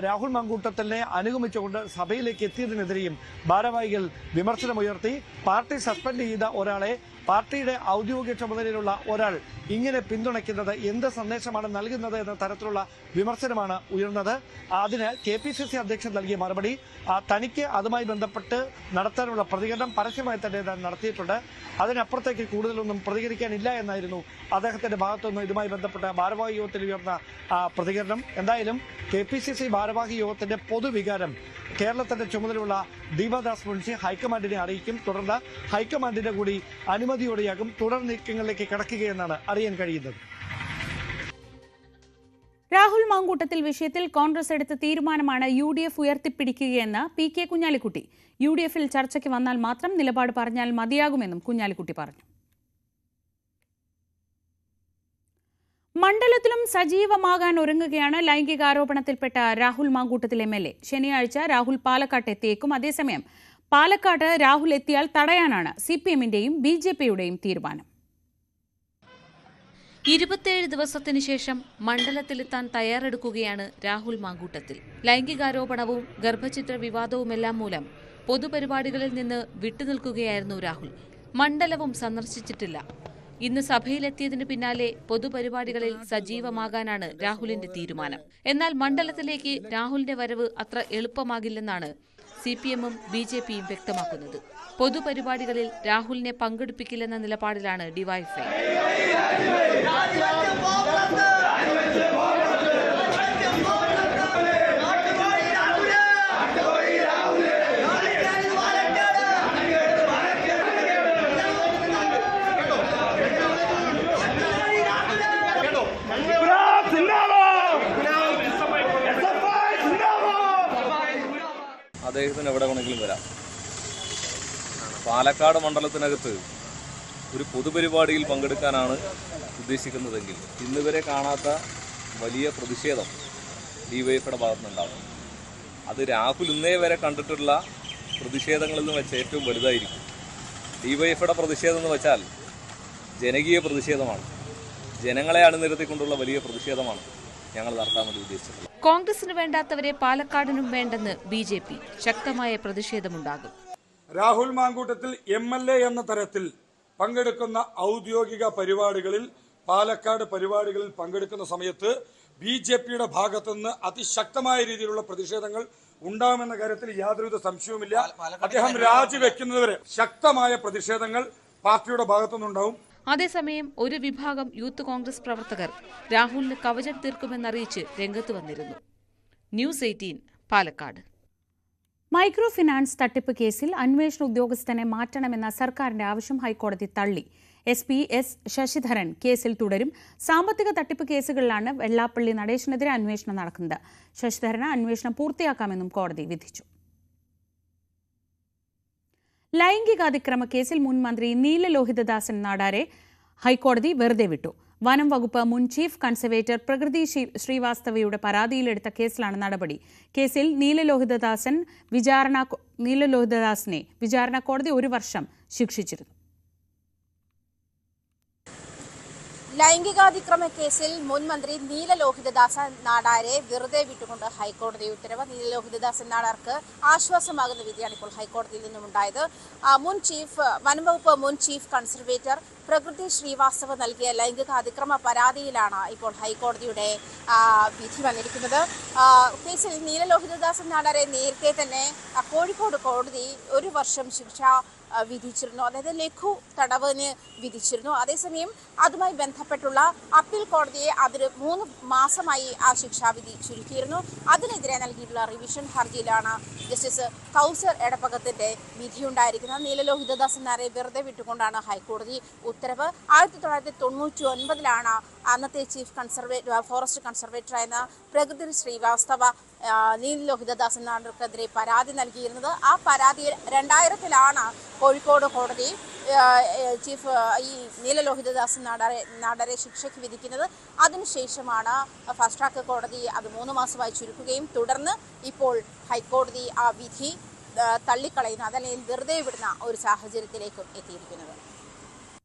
J: രാഹുൽ മാങ്കൂട്ടത്തിനെ അനുഗമിച്ചുകൊണ്ട് സഭയിലേക്ക് എത്തിയതിനെതിരെയും ഭാരവാഹികൾ വിമർശനമുയർത്തി. പാർട്ടി സസ്പെൻഡ് ചെയ്ത ഒരാളെ പാർട്ടിയുടെ ഔദ്യോഗിക ചുമതലയിലുള്ള ഒരാൾ ഇങ്ങനെ പിന്തുണയ്ക്കുന്നത് എന്ത് സന്ദേശമാണ് നൽകുന്നത് എന്ന തരത്തിലുള്ള വിമർശനമാണ് ഉയർന്നത്. അതിന് KPCC അധ്യക്ഷൻ നൽകിയ മറുപടി, തനിക്ക് അതുമായി ബന്ധപ്പെട്ട് നടത്താനുള്ള പ്രതികരണം പരസ്യമായി തന്നെ നടത്തിയിട്ടുണ്ട്, അതിനപ്പുറത്തേക്ക് കൂടുതലൊന്നും പ്രതികരിക്കാനില്ല എന്നായിരുന്നു അദ്ദേഹത്തിന്റെ ഭാഗത്തുനിന്ന് ഇതുമായി ബന്ധപ്പെട്ട ഭാരവാഹി യോഗത്തിൽ ഉയർന്ന പ്രതികരണം. എന്തായാലും KPCC ഭാരവാഹി യോഗത്തിന്റെ പൊതുവികാരം കേരളത്തിന്റെ ചുമതലയുള്ള ദീപദാസ് മുൻഷി ഹൈക്കമാൻഡിനെ അറിയിക്കും. തുടർന്ന് ഹൈക്കമാൻഡിന്റെ കൂടി അനുമതിയോടെയാകും തുടർ നീക്കങ്ങളിലേക്ക് കടക്കുകയെന്നാണ് അറിയാൻ കഴിയുന്നത്.
A: രാഹുൽ മാങ്കൂട്ടത്തിൽ വിഷയത്തിൽ കോൺഗ്രസ് എടുത്ത തീരുമാനമാണ് UDF ഉയർത്തിപ്പിടിക്കുകയെന്ന് PK കുഞ്ഞാലിക്കുട്ടി. UDFൽ ചർച്ചയ്ക്ക് വന്നാൽ മാത്രം നിലപാട് പറഞ്ഞാൽ മതിയാകുമെന്നും കുഞ്ഞാലിക്കുട്ടി പറഞ്ഞു. മണ്ഡലത്തിലും സജീവമാകാൻ ഒരുങ്ങുകയാണ് ലൈംഗികാരോപണത്തിൽപ്പെട്ട രാഹുൽ മാങ്കൂട്ടത്തിൽ MLA. ശനിയാഴ്ച രാഹുൽ പാലക്കാട്ട് എത്തിയേക്കും. അതേസമയം പാലക്കാട് രാഹുൽ എത്തിയാൽ തടയാനാണ് CPMന്റെയും BJPയുടെയും തീരുമാനം.
O: 27 ദിവസത്തിനു ശേഷം മണ്ഡലത്തിലെത്താൻ തയ്യാറെടുക്കുകയാണ് രാഹുൽ മാങ്കൂട്ടത്തിൽ. ലൈംഗികാരോപണവും ഗർഭചിത്ര വിവാദവുമെല്ലാം മൂലം പൊതുപരിപാടികളിൽ നിന്ന് വിട്ടുനിൽക്കുകയായിരുന്നു രാഹുൽ. മണ്ഡലവും സന്ദർശിച്ചിട്ടില്ല. ഇന്ന് സഭയിലെത്തിയതിനു പിന്നാലെ പൊതുപരിപാടികളിൽ സജീവമാകാനാണ് രാഹുലിന്റെ തീരുമാനം. എന്നാൽ മണ്ഡലത്തിലേക്ക് രാഹുലിന്റെ വരവ് അത്ര എളുപ്പമാകില്ലെന്നാണ് CPMും BJPയും വ്യക്തമാക്കുന്നത്. പൊതുപരിപാടികളിൽ രാഹുലിനെ പങ്കെടുപ്പിക്കില്ലെന്ന നിലപാടിലാണ് ഡിവൈഎഫ്ഐ.
P: അദ്ദേഹത്തിന് എവിടെ വേണമെങ്കിലും വരാം. പാലക്കാട് മണ്ഡലത്തിനകത്ത് ഒരു പൊതുപരിപാടിയിൽ പങ്കെടുക്കാനാണ് ഉദ്ദേശിക്കുന്നതെങ്കിൽ ഇന്നുവരെ കാണാത്ത വലിയ പ്രതിഷേധം ഡിവൈഎഫ്ഐയുടെ ഭാഗത്തുനിന്നുണ്ടാവും. അത് രാഹുൽ ഇന്നേ വരെ കണ്ടിട്ടുള്ള പ്രതിഷേധങ്ങളിൽ നിന്ന് വെച്ച് ഏറ്റവും വലുതായിരിക്കും. ഡിവൈഎഫ്ഐയുടെ പ്രതിഷേധം എന്ന് വെച്ചാൽ ജനകീയ പ്രതിഷേധമാണ്, ജനങ്ങളെ അണിനിരത്തിക്കൊണ്ടുള്ള വലിയ പ്രതിഷേധമാണ് ഞങ്ങൾ നടത്താൻ വേണ്ടി ഉദ്ദേശിച്ചത്.
O: കോൺഗ്രസിന് വേണ്ടാത്തവരെ പാലക്കാടിനും വേണ്ടെന്ന് BJP. ശക്തമായ പ്രതിഷേധമുണ്ടാകും.
Q: രാഹുൽ മാങ്കൂട്ടത്തിൽ MLA എന്ന തരത്തിൽ പങ്കെടുക്കുന്ന ഔദ്യോഗിക പരിപാടികളിൽ, പാലക്കാട് പരിപാടികളിൽ പങ്കെടുക്കുന്ന സമയത്ത് BJPയുടെ ഭാഗത്തുനിന്ന് അതിശക്തമായ രീതിയിലുള്ള പ്രതിഷേധങ്ങൾ ഉണ്ടാകുമെന്ന കാര്യത്തിൽ യാതൊരുവിധ സംശയവുമില്ല. അദ്ദേഹം രാജിവെക്കുന്നതുവരെ ശക്തമായ പ്രതിഷേധങ്ങൾ പാർട്ടിയുടെ ഭാഗത്തുനിന്നുണ്ടാവും.
O: അതേസമയം ഒരു വിഭാഗം യൂത്ത് കോൺഗ്രസ് പ്രവർത്തകർ രാഹുലിന് കവചം തീർക്കുമെന്നറിയിച്ച് രംഗത്ത് വന്നിരുന്നു. ന്യൂസ് 18 പാലക്കാട്.
A: മൈക്രോ ഫിനാൻസ് തട്ടിപ്പ് കേസിൽ അന്വേഷണ ഉദ്യോഗസ്ഥനെ മാറ്റണമെന്ന സർക്കാരിന്റെ ആവശ്യം ഹൈക്കോടതി തള്ളി. SP S ശശിധരൻ കേസിൽ തുടരും. സാമ്പത്തിക തട്ടിപ്പ് കേസുകളിലാണ് വെള്ളാപ്പള്ളി നടേശനെതിരെ അന്വേഷണം നടക്കുന്നത്. ശശിധരന് അന്വേഷണം പൂർത്തിയാക്കാമെന്നും കോടതി വിധിച്ചു. ലൈംഗികാതിക്രമ കേസിൽ മുൻ മന്ത്രി നീലലോഹിതദാസൻ നാടാരെ ഹൈക്കോടതി വെറുതെ വിട്ടു. വനം വകുപ്പ് മുൻ ചീഫ് കൺസർവേറ്റർ പ്രകൃതി ശ്രീവാസ്തവയുടെ പരാതിയിലെടുത്ത കേസിലാണ് നടപടി. കേസിൽ നീലലോഹിതദാസിനെ വിചാരണ കോടതി 1 വർഷം ശിക്ഷിച്ചിരുന്നു.
R: ലൈംഗികാതിക്രമ കേസിൽ മുൻ മന്ത്രി നീലലോഹിതദാസൻ നാടാരെ വെറുതെ വിട്ടുകൊണ്ട് ഹൈക്കോടതി ഉത്തരവ്. നീലലോഹിതദാസൻ നാടാർക്ക് ആശ്വാസമാകുന്ന വിധിയാണ് ഇപ്പോൾ ഹൈക്കോടതിയിൽ നിന്നും ഉണ്ടായത്. വനംവകുപ്പ് മുൻ ചീഫ് കൺസർവേറ്റർ പ്രകൃതി ശ്രീവാസ്തവ നൽകിയ ലൈംഗികാതിക്രമ പരാതിയിലാണ് ഇപ്പോൾ ഹൈക്കോടതിയുടെ വിധി വന്നിരിക്കുന്നത്. കേസിൽ നീലലോഹിതദാസൻ നാടാരെ നേരത്തെ തന്നെ കോഴിക്കോട് കോടതി 1 വർഷം ശിക്ഷ വിധിച്ചിരുന്നു. അതായത് ലഘു തടവിന് വിധിച്ചിരുന്നു. അതേസമയം അതുമായി ബന്ധപ്പെട്ടുള്ള അപ്പീൽ കോടതിയെ അതിന് 3 മാസമായി ആ ശിക്ഷാവിധി ചുരുക്കിയിരുന്നു. അതിനെതിരെ നൽകിയിട്ടുള്ള റിവിഷൻ ഹർജിയിലാണ് ജസ്റ്റിസ് കൗസർ എടപ്പകത്തിന്റെ വിധിയുണ്ടായിരിക്കുന്നത്. നീലലോഹിതദാസൻ നായരെ വെറുതെ വിട്ടുകൊണ്ടാണ് ഹൈക്കോടതി ഉത്തരവ്. 1999 അന്നത്തെ ചീഫ് ഫോറസ്റ്റ് കൺസർവേറ്ററായിരുന്ന പ്രകൃതി ശ്രീവാസ്തവ നീലലോഹിതദാസൻ നായർക്കെതിരെ പരാതി നൽകിയിരുന്നത്. ആ പരാതിയിൽ 2000 കോഴിക്കോട് കോടതി ഈ നീലലോഹിതദാസൻ നാടാരെ ശിക്ഷയ്ക്ക് വിധിക്കുന്നത്. അതിനുശേഷമാണ് ഫാസ്റ്റ് ട്രാക്ക് കോടതി അത് 3 മാസമായി ചുരുക്കുകയും തുടർന്ന് ഇപ്പോൾ ഹൈക്കോടതി ആ വിധി തള്ളിക്കളയുന്ന അതല്ലെങ്കിൽ വെറുതെ വിടുന്ന ഒരു സാഹചര്യത്തിലേക്കും എത്തിയിരിക്കുന്നത്.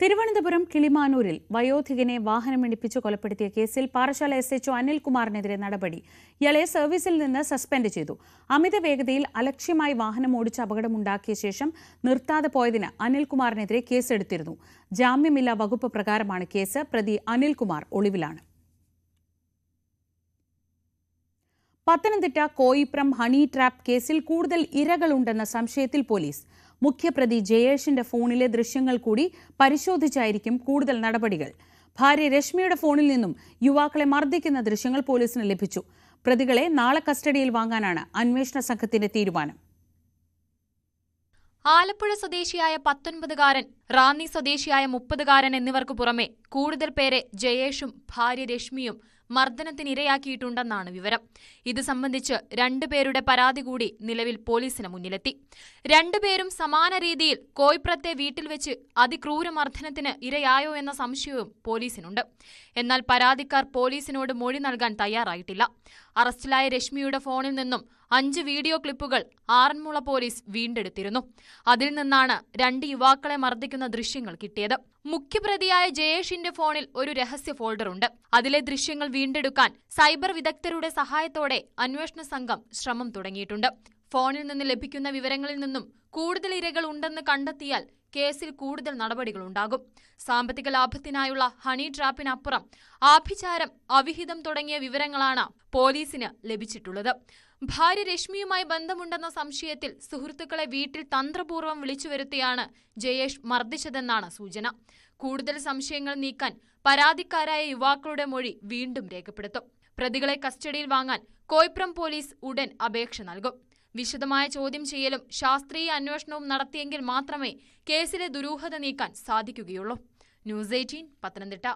A: തിരുവനന്തപുരം കിളിമാനൂരിൽ വയോധികനെ വാഹനമിടിപ്പിച്ച് കൊലപ്പെടുത്തിയ കേസിൽ പാറശാല SHO അനിൽകുമാറിനെതിരെ നടപടി. ഇയാളെ സർവീസിൽ നിന്ന് സസ്പെൻഡ് ചെയ്തു. അമിത വേഗതയിൽ അലക്ഷ്യമായി വാഹനം ഓടിച്ച് അപകടമുണ്ടാക്കിയ ശേഷം നിർത്താതെ പോയതിന് അനിൽകുമാറിനെതിരെ കേസെടുത്തിരുന്നു. ജാമ്യമില്ലാ വകുപ്പ് പ്രകാരമാണ് കേസ്. പ്രതി അനിൽകുമാർ ഒളിവിലാണ്. പത്തനംതിട്ട കോയിപ്രം ഹണി ട്രാപ്പ് കേസിൽ കൂടുതൽ ഇരകളുണ്ടെന്ന സംശയത്തിൽ പോലീസ്. മുഖ്യപ്രതി ജയേഷിന്റെ ഫോണിലെ ദൃശ്യങ്ങൾ കൂടി പരിശോധിച്ചായിരിക്കും കൂടുതൽ നടപടികൾ. ഭാര്യ രശ്മിയുടെ ഫോണിൽ നിന്നും യുവാക്കളെ മർദ്ദിക്കുന്ന ദൃശ്യങ്ങൾ പോലീസിന് ലഭിച്ചു. പ്രതികളെ നാളെ കസ്റ്റഡിയിൽ വാങ്ങാനാണ് അന്വേഷണ സംഘത്തിന്റെ തീരുമാനം.
S: ആലപ്പുഴ സ്വദേശിയായ 19-കാരൻ, റാന്നി സ്വദേശിയായ 30-കാരൻ എന്നിവർക്കു പുറമെ കൂടുതൽ പേരെ ജയേഷും ഭാര്യ രശ്മിയും മർദ്ദനത്തിനിരയാക്കിയിട്ടുണ്ടെന്നാണ് വിവരം. ഇത് സംബന്ധിച്ച് 2 പേരുടെ പരാതി കൂടി നിലവിൽ പോലീസിന് മുന്നിലെത്തി. 2 പേരും സമാന രീതിയിൽ കോയിപ്രത്തെ വീട്ടിൽ വെച്ച് അതിക്രൂര മർദ്ദനത്തിന് ഇരയായോ എന്ന സംശയവും പോലീസിനുണ്ട്. എന്നാൽ പരാതിക്കാർ പോലീസിനോട് മൊഴി നൽകാൻ തയ്യാറായിട്ടില്ല. അറസ്റ്റിലായ രശ്മിയുടെ ഫോണിൽ നിന്നും 5 വീഡിയോ ക്ലിപ്പുകൾ ആറന്മുള പോലീസ് വീണ്ടെടുത്തിരുന്നു. അതിൽ നിന്നാണ് 2 യുവാക്കളെ മർദ്ദിക്കുന്ന ദൃശ്യങ്ങൾ കിട്ടിയത്. മുഖ്യപ്രതിയായ ജയേഷിന്റെ ഫോണിൽ ഒരു രഹസ്യ ഫോൾഡറുണ്ട്. അതിലെ ദൃശ്യങ്ങൾ വീണ്ടെടുക്കാൻ സൈബർ വിദഗ്ധരുടെ സഹായത്തോടെ അന്വേഷണ സംഘം ശ്രമം തുടങ്ങിയിട്ടുണ്ട്. ഫോണിൽ നിന്ന് ലഭിക്കുന്ന വിവരങ്ങളിൽ നിന്നും കൂടുതൽ ഇരകൾ ഉണ്ടെന്ന് കണ്ടെത്തിയാൽ കേസിൽ കൂടുതൽ നടപടികളുണ്ടാകും. സാമ്പത്തിക ലാഭത്തിനായുള്ള ഹണി ട്രാപ്പിനപ്പുറം ആഭിചാരം, അവിഹിതം തുടങ്ങിയ വിവരങ്ങളാണ് പോലീസിന് ലഭിച്ചിട്ടുള്ളത്. ഭാര്യ രശ്മിയുമായി ബന്ധമുണ്ടെന്ന സംശയത്തിൽ സുഹൃത്തുക്കളെ വീട്ടിൽ തന്ത്രപൂർവ്വം വിളിച്ചുവരുത്തിയാണ് ജയേഷ് മർദ്ദിച്ചതെന്നാണ് സൂചന. കൂടുതൽ സംശയങ്ങൾ നീക്കാൻ പരാതിക്കാരായ യുവാക്കളുടെ മൊഴി വീണ്ടും രേഖപ്പെടുത്തും. പ്രതികളെ കസ്റ്റഡിയിൽ വാങ്ങാൻ കോയിപ്രം പോലീസ് ഉടൻ അപേക്ഷ നൽകും. വിശദമായ ചോദ്യം ചെയ്യലും ശാസ്ത്രീയ അന്വേഷണവും നടത്തിയെങ്കിൽ മാത്രമേ കേസിലെ ദുരൂഹത നീക്കാൻ സാധിക്കുകയുള്ളൂ. ന്യൂസ് 18 പത്തനംതിട്ട.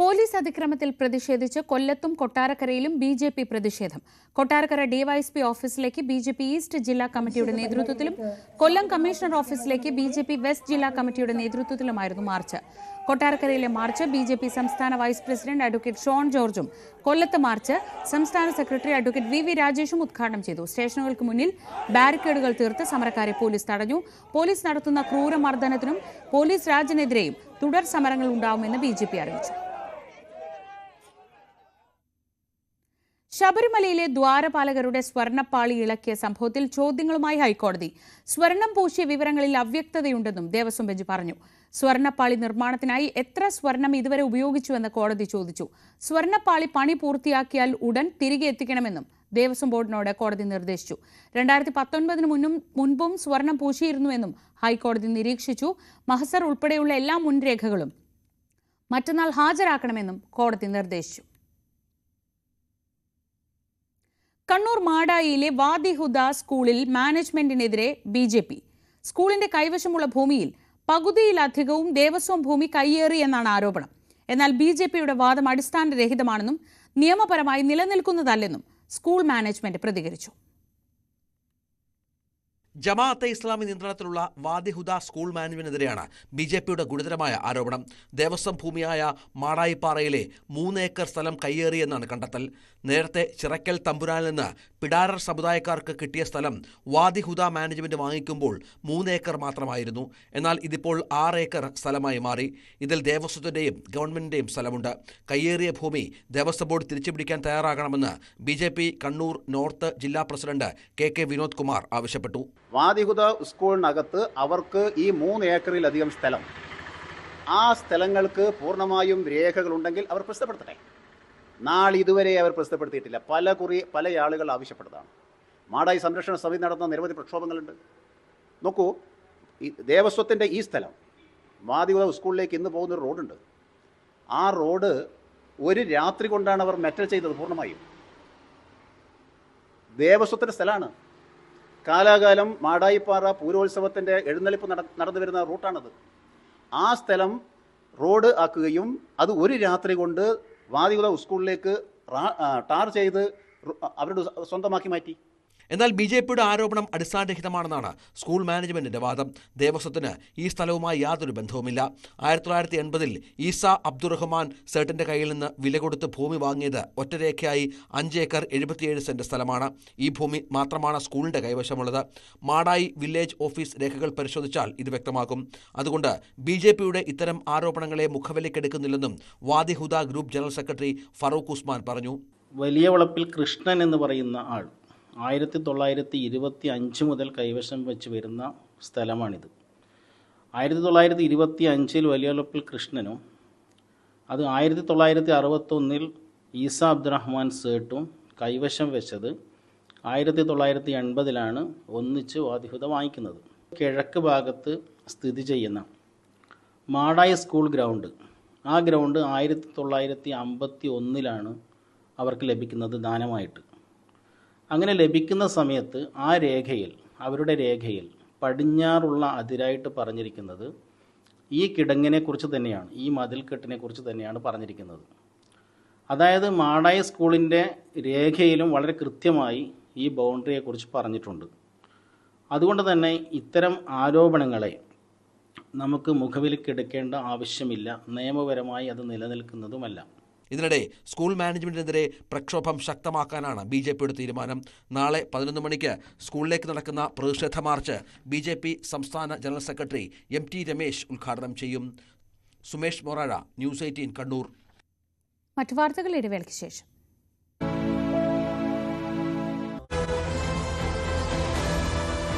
A: പോലീസ് അതിക്രമത്തിൽ പ്രതിഷേധിച്ച് കൊല്ലത്തും കൊട്ടാരക്കരയിലും BJP പ്രതിഷേധം. കൊട്ടാരക്കര DYSP ഓഫീസിലേക്ക് BJP ഈസ്റ്റ് ജില്ലാ കമ്മിറ്റിയുടെ നേതൃത്വത്തിലും കൊല്ലം കമ്മീഷണർ ഓഫീസിലേക്ക് BJP വെസ്റ്റ് ജില്ലാ കമ്മിറ്റിയുടെ നേതൃത്വത്തിലുമായിരുന്നു മാർച്ച്. കൊട്ടാരക്കരയിലെ മാർച്ച് BJP സംസ്ഥാന വൈസ് പ്രസിഡന്റ് അഡ്വക്കേറ്റ് ഷോൺ ജോർജും, കൊല്ലത്ത് മാർച്ച് സംസ്ഥാന സെക്രട്ടറി അഡ്വക്കേറ്റ് VV രാജേഷും ഉദ്ഘാടനം ചെയ്തു. സ്റ്റേഷനുകൾക്ക് മുന്നിൽ ബാരിക്കേഡുകൾ തീർത്ത് സമരക്കാരെ പോലീസ് തടഞ്ഞു. പോലീസ് നടത്തുന്ന ക്രൂരമർദ്ദനത്തിനും പോലീസ് രാജിനെതിരെയും തുടർ സമരങ്ങൾ ഉണ്ടാവുമെന്ന് BJP അറിയിച്ചു. ശബരിമലയിലെ ദ്വാരപാലകരുടെ സ്വർണ്ണപ്പാളി ഇളക്കിയ സംഭവത്തിൽ ചോദ്യങ്ങളുമായി ഹൈക്കോടതി. സ്വർണം പൂശിയ വിവരങ്ങളിൽ അവ്യക്തതയുണ്ടെന്നും ദേവസ്വം ബെഞ്ച് പറഞ്ഞു. സ്വർണ്ണപ്പാളി നിർമ്മാണത്തിനായി എത്ര സ്വർണം ഇതുവരെ ഉപയോഗിച്ചുവെന്ന് കോടതി ചോദിച്ചു. സ്വർണ്ണപ്പാളി പണി പൂർത്തിയാക്കിയാൽ ഉടൻ തിരികെ എത്തിക്കണമെന്നും ദേവസ്വം ബോർഡിനോട് കോടതി നിർദ്ദേശിച്ചു. 2019 മുൻപും സ്വർണം പൂശിയിരുന്നുവെന്നും ഹൈക്കോടതി നിരീക്ഷിച്ചു. മഹസർ ഉൾപ്പെടെയുള്ള എല്ലാ മുൻരേഖകളും മറ്റന്നാൾ ഹാജരാക്കണമെന്നും കോടതി നിർദ്ദേശിച്ചു. കണ്ണൂർ മാടായിയിലെ വാദി ഹുദ സ്കൂളിൽ മാനേജ്മെന്റിനെതിരെ BJP. സ്കൂളിന്റെ കൈവശമുള്ള ഭൂമിയിൽ പകുതിയിലധികവും ദേവസ്വം ഭൂമി കയ്യേറിയെന്നാണ് ആരോപണം. എന്നാൽ BJPയുടെ വാദം അടിസ്ഥാനരഹിതമാണെന്നും നിയമപരമായി നിലനിൽക്കുന്നതല്ലെന്നും സ്കൂൾ മാനേജ്മെന്റ് പ്രതികരിച്ചു.
T: ജമാഅത്തെ ഇസ്ലാമി നിയന്ത്രണത്തിലുള്ള വാദി ഹുദ സ്കൂൾ മാനേജ്മെന്റിനെതിരെയാണ് BJPയുടെ ഗുരുതരമായ ആരോപണം. ദേവസ്വം ഭൂമിയായ മാടായിപ്പാറയിലെ 3 ഏക്കർ സ്ഥലം കയ്യേറിയെന്നാണ് കണ്ടെത്തൽ. നേരത്തെ ചിറക്കൽ തമ്പുരാനിൽ നിന്ന് പിടാരർ സമുദായക്കാർക്ക് കിട്ടിയ സ്ഥലം വാദി ഹുദ മാനേജ്മെന്റ് വാങ്ങിക്കുമ്പോൾ 3 ഏക്കർ മാത്രമായിരുന്നു. എന്നാൽ ഇതിപ്പോൾ 6 ഏക്കർ സ്ഥലമായി മാറി. ഇതിൽ ദേവസ്വത്തിന്റെയും ഗവൺമെന്റിന്റെയും സ്ഥലമുണ്ട്. കയ്യേറിയ ഭൂമി ദേവസ്വം ബോർഡ് തിരിച്ചുപിടിക്കാൻ തയ്യാറാകണമെന്ന് BJP കണ്ണൂർ നോർത്ത് ജില്ലാ പ്രസിഡന്റ് KK വിനോദ് കുമാർ ആവശ്യപ്പെട്ടു.
U: വാദിഹുദ സ്കൂളിനകത്ത് അവർക്ക് ഈ 3 ഏക്കറിലധികം സ്ഥലം, ആ സ്ഥലങ്ങൾക്ക് പൂർണ്ണമായും രേഖകളുണ്ടെങ്കിൽ അവർ പ്രസിദ്ധപ്പെടുത്തട്ടെ. നാളിതുവരെ അവർ പ്രസിദ്ധപ്പെടുത്തിയിട്ടില്ല. പല ആളുകൾ ആവശ്യപ്പെട്ടതാണ്. മാടായി സംരക്ഷണ സമിതി നടത്തുന്ന നിരവധി പ്രക്ഷോഭങ്ങളുണ്ട്. നോക്കൂ, ഈ ദേവസ്വത്തിൻ്റെ ഈ സ്ഥലം വാദിഹുദ സ്കൂളിലേക്ക് ഇന്ന് പോകുന്നൊരു റോഡുണ്ട്. ആ റോഡ് ഒരു രാത്രി കൊണ്ടാണ് അവർ മെറ്റൽ ചെയ്തത്. പൂർണ്ണമായും ദേവസ്വത്തിൻ്റെ സ്ഥലമാണ്. കാലാകാലം മാടായിപ്പാറ പൂരോത്സവത്തിൻ്റെ എഴുന്നള്ളിപ്പ് നടന്നു വരുന്ന റൂട്ടാണത്. ആ സ്ഥലം റോഡ് ആക്കുകയും അത് ഒരു രാത്രി കൊണ്ട് വാദിഹുദ സ്കൂളിലേക്ക് ടാർ ചെയ്ത് അവരുടെ സ്വന്തമാക്കി മാറ്റി.
T: എന്നാൽ BJPയുടെ ആരോപണം അടിസ്ഥാനരഹിതമാണെന്നാണ് സ്കൂൾ മാനേജ്മെന്റിന്റെ വാദം. ദേവസ്വത്തിന് ഈ സ്ഥലവുമായി യാതൊരു ബന്ധവുമില്ല. 1980-ൽ ഈസ അബ്ദുറഹ്മാൻ സേട്ടിന്റെ കയ്യിൽ നിന്ന് വില കൊടുത്ത് ഭൂമി വാങ്ങിയത് ഒറ്റരേഖയായി 5 ഏക്കർ 77 സെന്റ് സ്ഥലമാണ്. ഈ ഭൂമി മാത്രമാണ് സ്കൂളിന്റെ കൈവശമുള്ളത്. മാടായി വില്ലേജ് ഓഫീസ് രേഖകൾ പരിശോധിച്ചാൽ ഇത് വ്യക്തമാകും. അതുകൊണ്ട് BJPയുടെ ഇത്തരം ആരോപണങ്ങളെ മുഖവിലക്കെടുക്കുന്നില്ലെന്നും Wadi Huda group general secretary Farooq Usman പറഞ്ഞു.
V: വലിയ വളപ്പിൽ കൃഷ്ണൻ എന്ന് പറയുന്ന ആൾ 1925 മുതൽ കൈവശം വെച്ച് വരുന്ന സ്ഥലമാണിത്. 1925 വലിയ വളപ്പിൽ കൃഷ്ണനും അത് 1961 ഈസ അബ്ദുറഹ്മാൻ സേട്ടും കൈവശം വെച്ചത് 1980 ഒന്നിച്ച് വാദിഹുദ വാങ്ങിക്കുന്നത്. കിഴക്ക് ഭാഗത്ത് സ്ഥിതി ചെയ്യുന്ന മാടായി സ്കൂൾ ഗ്രൗണ്ട്, ആ ഗ്രൗണ്ട് 1951 അവർക്ക് ലഭിക്കുന്നത് ദാനമായിട്ട്. അങ്ങനെ ലഭിക്കുന്ന സമയത്ത് ആ രേഖയിൽ, അവരുടെ രേഖയിൽ പടിഞ്ഞാറുള്ള അതിരായിട്ട് പറഞ്ഞിരിക്കുന്നത് ഈ കിടങ്ങിനെക്കുറിച്ച് തന്നെയാണ്, ഈ മതിൽക്കെട്ടിനെക്കുറിച്ച് തന്നെയാണ് പറഞ്ഞിരിക്കുന്നത്. അതായത് മാടായി സ്കൂളിൻ്റെ രേഖയിലും വളരെ കൃത്യമായി ഈ ബൗണ്ടറിയെക്കുറിച്ച് പറഞ്ഞിട്ടുണ്ട്. അതുകൊണ്ട് തന്നെ ഇത്തരം ആരോപണങ്ങളെ നമുക്ക് മുഖവിലക്കെടുക്കേണ്ട ആവശ്യമില്ല. നിയമപരമായി അത് നിലനിൽക്കുന്നതുമല്ല.
T: ഇതിനിടെ സ്കൂൾ മാനേജ്മെന്റിനെതിരെ പ്രക്ഷോഭം ശക്തമാക്കാനാണ് BJPയുടെ തീരുമാനം. നാളെ 11 മണിക്ക് സ്കൂളിലേക്ക് നടക്കുന്ന പ്രതിഷേധ മാർച്ച് BJP സംസ്ഥാന ജനറൽ സെക്രട്ടറി MT രമേശ് ഉദ്ഘാടനം ചെയ്യും. സുമേഷ് മൊറാഴ, ന്യൂസ് 18 കണ്ണൂർ.
A: മറ്റു വാർത്തകൾ ഇടവേളയ്ക്ക് ശേഷം.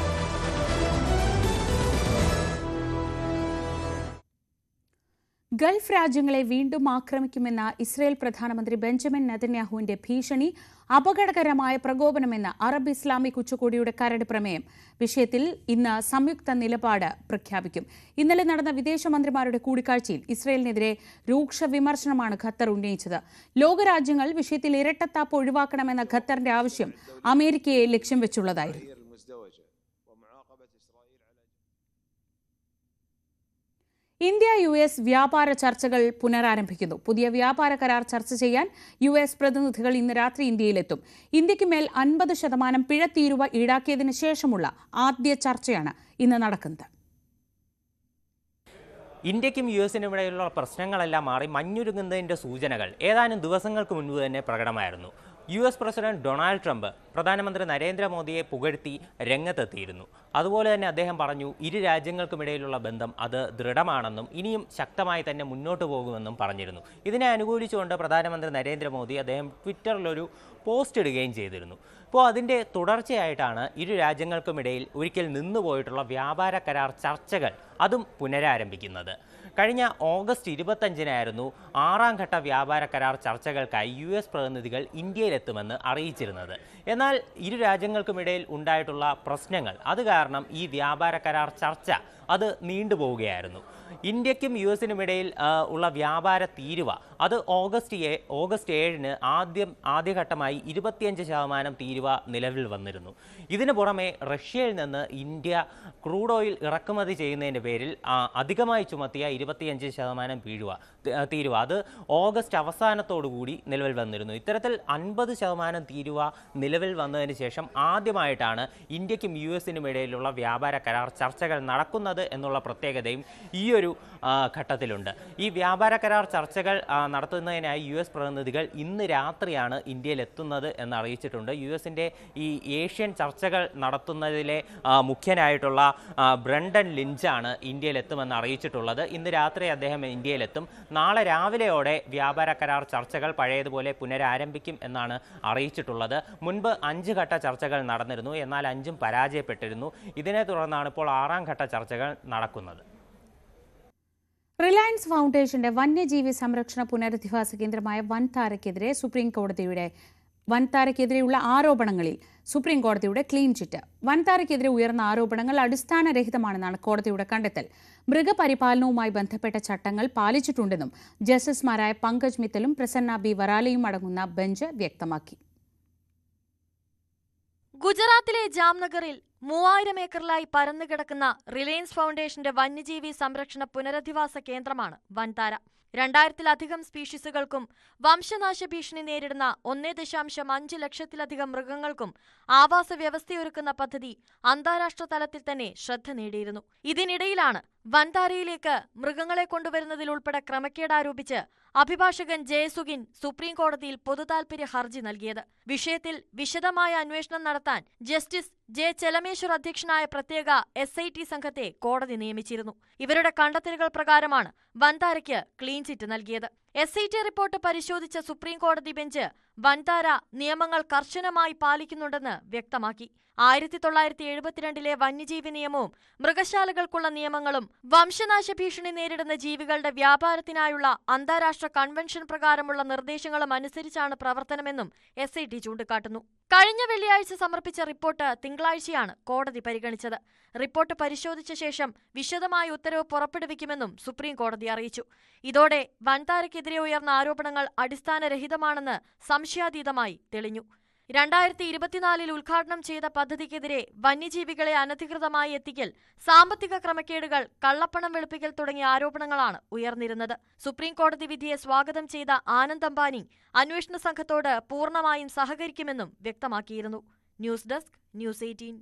A: ഗൾഫ് രാജ്യങ്ങളെ വീണ്ടും ആക്രമിക്കുമെന്ന ഇസ്രയേൽ പ്രധാനമന്ത്രി ബെഞ്ചമിൻ നെതന്യാഹുവിന്റെ ഭീഷണി അപകടകരമായ പ്രകോപനമെന്ന അറബ് ഇസ്ലാമിക് ഉച്ചകോടിയുടെ കരട് പ്രമേയം. വിഷയത്തിൽ ഇന്ന് സംയുക്ത നിലപാട് പ്രഖ്യാപിക്കും. ഇന്നലെ നടന്ന വിദേശമന്ത്രിമാരുടെ കൂടിക്കാഴ്ചയിൽ ഇസ്രയേലിനെതിരെ രൂക്ഷ വിമർശനമാണ് ഖത്തർ ഉന്നയിച്ചത്. ലോകരാജ്യങ്ങൾ വിഷയത്തിൽ ഇരട്ടത്താപ്പ് ഒഴിവാക്കണമെന്ന ഖത്തറിന്റെ ആവശ്യം അമേരിക്കയെ ലക്ഷ്യം വെച്ചുള്ളതായിരുന്നു. ഇന്ത്യ US വ്യാപാര ചർച്ചകൾ പുനരാരംഭിക്കുന്നു. പുതിയ വ്യാപാര കരാർ ചർച്ച ചെയ്യാൻ US പ്രതിനിധികൾ ഇന്ന് രാത്രി ഇന്ത്യയിലെത്തും. ഇന്ത്യക്ക് മേൽ 50% പിഴ തീരുവ ഈടാക്കിയതിനു ശേഷമുള്ള ആദ്യ ചർച്ചയാണ് ഇന്ന് നടക്കുന്നത്.
W: ഇന്ത്യക്കും US-നും ഇടയിലുള്ള പ്രശ്നങ്ങളെല്ലാം മാറി മഞ്ഞുരുങ്ങുന്നതിൻ്റെ സൂചനകൾ ഏതാനും ദിവസങ്ങൾക്ക് മുൻപ് തന്നെ പ്രകടമായിരുന്നു. US പ്രസിഡന്റ് ഡൊണാൾഡ് ട്രംപ് പ്രധാനമന്ത്രി നരേന്ദ്രമോദിയെ പുകഴ്ത്തി രംഗത്തെത്തിയിരുന്നു. അതുപോലെ തന്നെ അദ്ദേഹം പറഞ്ഞു, ഇരു രാജ്യങ്ങൾക്കുമിടയിലുള്ള ബന്ധം അത് ദൃഢമാണെന്നും ഇനിയും ശക്തമായി തന്നെ മുന്നോട്ട് പോകുമെന്നും പറഞ്ഞിരുന്നു. ഇതിനെ അനുകൂലിച്ചുകൊണ്ട് പ്രധാനമന്ത്രി നരേന്ദ്രമോദി അദ്ദേഹം ട്വിറ്ററിലൊരു പോസ്റ്റ് ഇടുകയും ചെയ്തിരുന്നു. അപ്പോൾ അതിൻ്റെ തുടർച്ചയായിട്ടാണ് ഇരു രാജ്യങ്ങൾക്കുമിടയിൽ ഒരിക്കൽ നിന്നുപോയിട്ടുള്ള വ്യാപാര കരാർ ചർച്ചകൾ അതും പുനരാരംഭിക്കുന്നത്. കഴിഞ്ഞ ഓഗസ്റ്റ് 25-നായിരുന്നു 6ാം ഘട്ട വ്യാപാര കരാർ ചർച്ചകൾക്കായി US പ്രതിനിധികൾ ഇന്ത്യയിലെത്തുമെന്ന് അറിയിച്ചിരുന്നത്. എന്നാൽ ഇരു രാജ്യങ്ങൾക്കുമിടയിൽ ഉണ്ടായിട്ടുള്ള പ്രശ്നങ്ങൾ അത് കാരണം ഈ വ്യാപാര കരാർ ചർച്ച അത് നീണ്ടുപോവുകയായിരുന്നു. ഇന്ത്യക്കും US-നും ഇടയിൽ ഉള്ള വ്യാപാര തീരുവ അത് ഓഗസ്റ്റ് 7-ന് ആദ്യഘട്ടമായി 25% തീരുവ നിലവിൽ വന്നിരുന്നു. ഇതിനു പുറമെ റഷ്യയിൽ നിന്ന് ഇന്ത്യ ക്രൂഡ് ഓയിൽ ഇറക്കുമതി ചെയ്യുന്നതിൻ്റെ പേരിൽ അധികമായി ചുമത്തിയ 25% തീരുവ അത് ഓഗസ്റ്റ് അവസാനത്തോടുകൂടി നിലവിൽ വന്നിരുന്നു. ഇത്തരത്തിൽ 50% തീരുവ നിലവിൽ വന്നതിന് ശേഷം ആദ്യമായിട്ടാണ് ഇന്ത്യക്കും US-നും ഇടയിലുള്ള വ്യാപാര കരാർ ചർച്ചകൾ നടക്കുന്നത് എന്നുള്ള പ്രത്യേകതയും ഈ ഒരു ഘട്ടത്തിലുണ്ട്. ഈ വ്യാപാര കരാർ ചർച്ചകൾ നടത്തുന്നതിനായി US പ്രതിനിധികൾ ഇന്ന് രാത്രിയാണ് ഇന്ത്യയിൽ എത്തുന്നത് എന്ന് അറിയിച്ചിട്ടുണ്ട്. US-ന്റെ ഈ ഏഷ്യൻ ചർച്ചകൾ നടത്തുന്നതിലെ മുഖ്യനായിട്ടുള്ള ബ്രണ്ടൻ ലിഞ്ചാണ് ഇന്ത്യയിലെത്തുമെന്ന് അറിയിച്ചിട്ടുള്ളത്. ഇന്ന് രാത്രി അദ്ദേഹം ഇന്ത്യയിലെത്തും. നാളെ രാവിലെയോടെ വ്യാപാര കരാർ ചർച്ചകൾ പഴയതുപോലെ പുനരാരംഭിക്കും എന്നാണ് അറിയിച്ചിട്ടുള്ളത്. മുൻപ് 5 ഘട്ട ചർച്ചകൾ നടന്നിരുന്നു, എന്നാൽ 5ഉം പരാജയപ്പെട്ടിരുന്നു. ഇതിനെ തുടർന്നാണ് ഇപ്പോൾ 6ാം ഘട്ട ചർച്ചകൾ നടക്കുന്നത്.
A: റിലയൻസ് ഫൗണ്ടേഷന്റെ വന്യജീവി സംരക്ഷണ പുനരധിവാസ കേന്ദ്രമായ വൻതാരയ്ക്കെതിരെ വൻതാരയ്ക്കെതിരെയുള്ള ആരോപണങ്ങളിൽ സുപ്രീം കോടതിയുടെ ക്ലീൻ ചിറ്റ്. വൻതാരയ്ക്കെതിരെ ഉയർന്ന ആരോപണങ്ങൾ അടിസ്ഥാനരഹിതമാണെന്നാണ് കോടതിയുടെ കണ്ടെത്തൽ. മൃഗപരിപാലനവുമായി ബന്ധപ്പെട്ട ചട്ടങ്ങൾ പാലിച്ചിട്ടുണ്ടെന്നും ജസ്റ്റിസുമാരായ പങ്കജ് മിത്തലും പ്രസന്ന ബി വരാലയും അടങ്ങുന്ന ബെഞ്ച് വ്യക്തമാക്കി.
B: ഗുജറാത്തിലെ ജാംനഗറിൽ 3000 ഏക്കറിലായി പരന്നുകിടക്കുന്ന റിലയൻസ് ഫൗണ്ടേഷന്റെ വന്യജീവി സംരക്ഷണ പുനരധിവാസ കേന്ദ്രമാണ് വൻതാര. 2000-ലധികം സ്പീഷീസുകൾക്കും വംശനാശ ഭീഷണി നേരിടുന്ന 1.5 ലക്ഷത്തിലധികം മൃഗങ്ങൾക്കും ആവാസ വ്യവസ്ഥയൊരുക്കുന്ന പദ്ധതി അന്താരാഷ്ട്ര തലത്തിൽ തന്നെ ശ്രദ്ധ നേടിയിരുന്നു. ഇതിനിടയിലാണ് വൻതാരയിലേക്ക് മൃഗങ്ങളെ കൊണ്ടുവരുന്നതിൽ ഉൾപ്പെടെ ക്രമക്കേടാരോപിച്ച് അഭിഭാഷകൻ ജയസുഗിൻ സുപ്രീം കോടതിയിൽ പൊതുതാൽപര്യ ഹർജി നൽകിയത്. വിഷയത്തിൽ വിശദമായ അന്വേഷണം നടത്താൻ ജസ്റ്റിസ് ജെ ചെലമേശ്വർ അധ്യക്ഷനായ പ്രത്യേക SIT സംഘത്തെ കോടതി നിയമിച്ചിരുന്നു. ഇവരുടെ കണ്ടെത്തലുകൾ പ്രകാരമാണ് വൻതാരയ്ക്ക് ക്ലീൻ ചിറ്റ് നൽകിയത്. SIT റിപ്പോർട്ട് പരിശോധിച്ച സുപ്രീം കോടതി ബെഞ്ച് വൻതാര നിയമങ്ങൾ കർശനമായി പാലിക്കുന്നുണ്ടെന്ന് വ്യക്തമാക്കി. 1972-ലെ വന്യജീവി നിയമവും മൃഗശാലകൾക്കുള്ള നിയമങ്ങളും വംശനാശ ഭീഷണി നേരിടുന്ന ജീവികളുടെ വ്യാപാരത്തിനായുള്ള അന്താരാഷ്ട്ര കൺവെൻഷൻ പ്രകാരമുള്ള നിർദ്ദേശങ്ങളും അനുസരിച്ചാണ് പ്രവർത്തനമെന്നും SIT ചൂണ്ടിക്കാട്ടുന്നു. കഴിഞ്ഞ വെള്ളിയാഴ്ച സമർപ്പിച്ച റിപ്പോർട്ട് തിങ്കളാഴ്ചയാണ് കോടതി പരിഗണിച്ചത്. റിപ്പോർട്ട് പരിശോധിച്ച ശേഷം വിശദമായ ഉത്തരവ് പുറപ്പെടുവിക്കുമെന്നും സുപ്രീം കോടതി അറിയിച്ചു. ഇതോടെ വൻതാരയ്ക്കെതിരെ ഉയർന്ന ആരോപണങ്ങൾ അടിസ്ഥാനരഹിതമാണെന്ന് സംശയാതീതമായി തെളിഞ്ഞു. 2024-ൽ ഉദ്ഘാടനം ചെയ്ത പദ്ധതിക്കെതിരെ വന്യജീവികളെ അനധികൃതമായി എത്തിക്കൽ, സാമ്പത്തിക ക്രമക്കേടുകൾ, കള്ളപ്പണം വെളുപ്പിക്കൽ തുടങ്ങിയ ആരോപണങ്ങളാണ് ഉയർന്നിരുന്നത്. സുപ്രീം കോടതി വിധിയെ സ്വാഗതം ചെയ്ത ആനന്ദ് അംബാനി അന്വേഷണ സംഘത്തോട് പൂർണ്ണമായും സഹകരിക്കുമെന്നും വ്യക്തമാക്കിയിരുന്നു. News desk, news 18.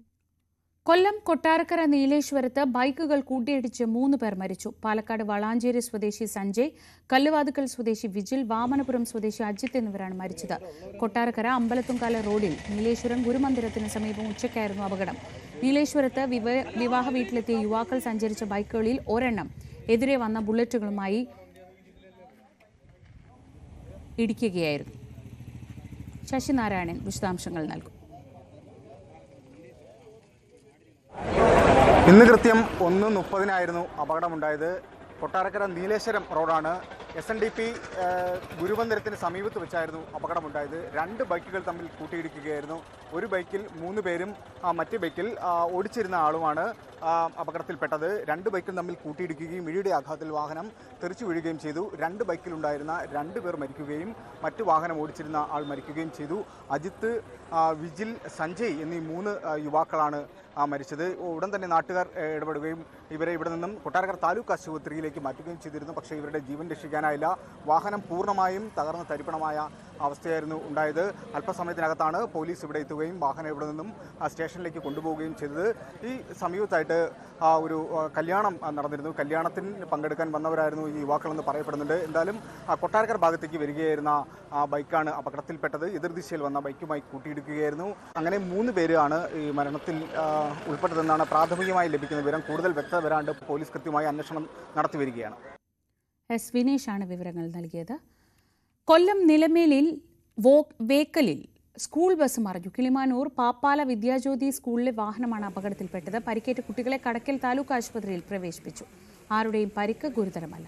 A: Kollam Kottarakkara നീലേശ്വരത്ത് ബൈക്കുകൾ കൂട്ടിയിടിച്ച് 3 പേർ മരിച്ചു. പാലക്കാട് വളാഞ്ചേരി സ്വദേശി സഞ്ജയ്, കല്ലുവാതുക്കൽ സ്വദേശി വിജിൽ, വാമനപുരം സ്വദേശി അജിത്ത് എന്നിവരാണ് മരിച്ചത്. കൊട്ടാരക്കര അമ്പലത്തുംകാല റോഡിൽ നീലേശ്വരം ഗുരുമന്ദിരത്തിന് സമീപം ഉച്ചയ്ക്കായിരുന്നു അപകടം. നീലേശ്വരത്ത് വിവാഹ വീട്ടിലെത്തിയ യുവാക്കൾ സഞ്ചരിച്ച ബൈക്കുകളിൽ ഒരെണ്ണം എതിരെ വന്ന ബുള്ളറ്റുകളുമായി ഇടിക്കുകയായിരുന്നു. ശശിനാരായണൻ വിശദാംശങ്ങൾ നൽകും.
C: ഇന്ന് കൃത്യം 1:30-നായിരുന്നു അപകടമുണ്ടായത്. കൊട്ടാരക്കര നീലേശ്വരം റോഡാണ്. SNDP ഗുരുമന്ദിരത്തിന് സമീപത്ത് വെച്ചായിരുന്നു അപകടമുണ്ടായത്. 2 ബൈക്കുകൾ തമ്മിൽ കൂട്ടിയിടിക്കുകയായിരുന്നു. ഒരു ബൈക്കിൽ 3 പേരും മറ്റേ ബൈക്കിൽ ഓടിച്ചിരുന്ന ആളുമാണ് അപകടത്തിൽപ്പെട്ടത്. 2 ബൈക്കും തമ്മിൽ കൂട്ടിയിടിക്കുകയും ഇടിയുടെ ആഘാതത്തിൽ വാഹനം തെറിച്ചു വീഴുകയും ചെയ്തു. 2 ബൈക്കിലുണ്ടായിരുന്ന 2 പേർ മരിക്കുകയും മറ്റു വാഹനം ഓടിച്ചിരുന്ന ആൾ മരിക്കുകയും ചെയ്തു. അജിത്ത്, വിജിൽ, സഞ്ജയ് എന്നീ 3 യുവാക്കളാണ് മരിച്ചത്. ഉടൻ തന്നെ നാട്ടുകാർ ഇടപെടുകയും ഇവരെ ഇവിടെ നിന്നും കൊട്ടാരക്കര താലൂക്ക് ആശുപത്രിയിലേക്ക് മാറ്റുകയും ചെയ്തിരുന്നു. പക്ഷേ ഇവരുടെ ജീവൻ രക്ഷിക്കാനായില്ല. വാഹനം പൂർണ്ണമായും തകർന്ന് തരിപ്പണമായ അവസ്ഥയായിരുന്നു ഉണ്ടായത്. അല്പസമയത്തിനകത്താണ് പോലീസ് ഇവിടെ എത്തുകയും വാഹനം ഇവിടെ നിന്നും സ്റ്റേഷനിലേക്ക് കൊണ്ടുപോവുകയും ചെയ്തത്. ഈ സമീപത്തായിട്ട് ഒരു കല്യാണം നടന്നിരുന്നു. കല്യാണത്തിന് പങ്കെടുക്കാൻ വന്നവരായിരുന്നു ഈ യുവാക്കളെന്ന് പറയപ്പെടുന്നുണ്ട്. എന്തായാലും കൊട്ടാരക്കര ഭാഗത്തേക്ക് വരികയായിരുന്ന ബൈക്കാണ് അപകടത്തിൽപ്പെട്ടത്. എതിർദിശയിൽ വന്ന ബൈക്കുമായി കൂട്ടിയിടിക്കുകയായിരുന്നു. അങ്ങനെ 3 പേരാണ് ഈ മരണത്തിൽ ഉൾപ്പെട്ടതെന്നാണ് പ്രാഥമികമായി ലഭിക്കുന്ന വിവരം. കൂടുതൽ വ്യക്തത വരാണ്ട് പോലീസ് കൃത്യമായി അന്വേഷണം നടത്തി വരികയാണ്.
A: എസ് വിനേഷാണ് വിവരങ്ങൾ നൽകിയത്. കൊല്ലം നിലമേലിൽ വേക്കലിൽ സ്കൂൾ ബസ് മറിഞ്ഞു. കിളിമാനൂർ പാപ്പാല വിദ്യാജ്യോതി സ്കൂളിലെ വാഹനമാണ് അപകടത്തിൽപ്പെട്ടത്. പരിക്കേറ്റ കുട്ടികളെ കടക്കൽ താലൂക്ക് ആശുപത്രിയിൽ പ്രവേശിപ്പിച്ചു. ആരുടെയും പരിക്ക് ഗുരുതരമല്ല.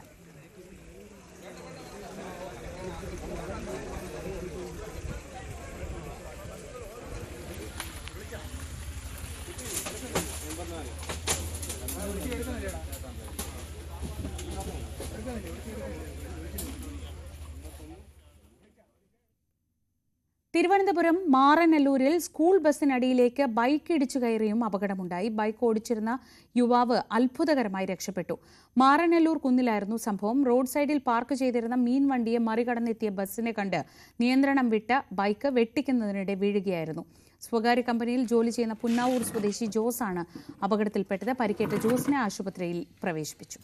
D: Gracias.
A: തിരുവനന്തപുരം മാറനല്ലൂരിൽ സ്കൂൾ ബസ്സിനടിയിലേക്ക് ബൈക്ക് ഇടിച്ചു കയറിയും അപകടമുണ്ടായി. ബൈക്ക് ഓടിച്ചിരുന്ന യുവാവ് അത്ഭുതകരമായി രക്ഷപ്പെട്ടു. മാറനല്ലൂർ കുന്നിലായിരുന്നു സംഭവം. റോഡ് സൈഡിൽ പാർക്ക് ചെയ്തിരുന്ന മീൻ വണ്ടിയെ മറികടന്നെത്തിയ ബസ്സിനെ കണ്ട് നിയന്ത്രണം വിട്ട ബൈക്ക് വെട്ടിക്കുന്നതിനിടെ വീഴുകയായിരുന്നു. സ്വകാര്യ കമ്പനിയിൽ ജോലി ചെയ്യുന്ന പുന്നാവൂർ സ്വദേശി ജോസ് ആണ് അപകടത്തിൽപ്പെട്ടത്. പരിക്കേറ്റ ജോസിനെ ആശുപത്രിയിൽ പ്രവേശിപ്പിച്ചു.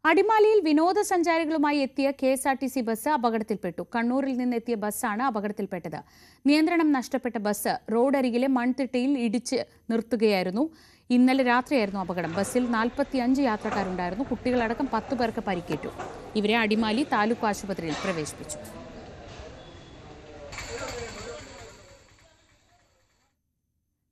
A: അടിമാലിയിൽ വിനോദസഞ്ചാരികളുമായി എത്തിയ KSRTC ബസ് അപകടത്തിൽപ്പെട്ടു. കണ്ണൂരിൽ നിന്നെത്തിയ ബസ്സാണ് അപകടത്തിൽപ്പെട്ടത്. നിയന്ത്രണം നഷ്ടപ്പെട്ട ബസ് റോഡരികിലെ മൺതിട്ടയിൽ ഇടിച്ച് നിർത്തുകയായിരുന്നു. ഇന്നലെ രാത്രിയായിരുന്നു അപകടം. ബസ്സിൽ 45 യാത്രക്കാരുണ്ടായിരുന്നു. കുട്ടികളടക്കം 10 പേർക്ക് പരിക്കേറ്റു. ഇവരെ അടിമാലി താലൂക്ക് ആശുപത്രിയിൽ പ്രവേശിപ്പിച്ചു.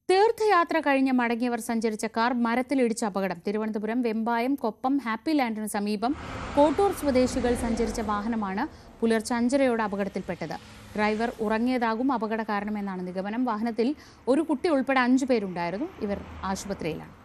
A: തീർത്ഥയാത്ര കഴിഞ്ഞ് മടങ്ങിയവർ സഞ്ചരിച്ച കാർ മരത്തിലിടിച്ച അപകടം. തിരുവനന്തപുരം വെമ്പായം കൊപ്പം ഹാപ്പി ലാൻഡിന് സമീപം കോട്ടൂർ സ്വദേശികൾ സഞ്ചരിച്ച വാഹനമാണ് പുലർച്ചെ 5:30 അപകടത്തിൽപ്പെട്ടത്. ഡ്രൈവർ ഉറങ്ങിയതാകും അപകട കാരണമെന്നാണ് നിഗമനം. വാഹനത്തിൽ ഒരു കുട്ടി ഉൾപ്പെടെ 5 പേരുണ്ടായിരുന്നു. ഇവർ ആശുപത്രിയിലാണ്.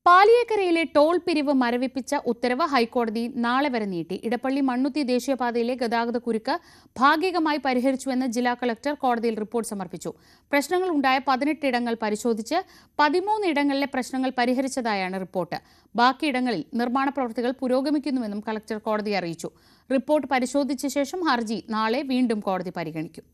A: പാലിയേക്കരയിലെ ടോൾ പിരിവ് മരവിപ്പിച്ച ഉത്തരവ് ഹൈക്കോടതി നാളെ വരെ നീട്ടി. ഇടപ്പള്ളി മണ്ണുത്തി ദേശീയപാതയിലെ ഗതാഗത കുരുക്ക് ഭാഗികമായി പരിഹരിച്ചുവെന്ന് ജില്ലാ കളക്ടർ കോടതിയിൽ റിപ്പോർട്ട് സമർപ്പിച്ചു. പ്രശ്നങ്ങൾ ഉണ്ടായ 18 ഇടങ്ങൾ പരിശോധിച്ച് 13 ഇടങ്ങളിലെ പ്രശ്നങ്ങൾ പരിഹരിച്ചതായാണ് റിപ്പോർട്ട്. ബാക്കിയിടങ്ങളിൽ നിർമ്മാണ പ്രവൃത്തികൾ പുരോഗമിക്കുന്നുവെന്നും കളക്ടർ കോടതിയെ അറിയിച്ചു. റിപ്പോർട്ട് പരിശോധിച്ച ശേഷം ഹർജി നാളെ വീണ്ടും കോടതി പരിഗണിക്കും.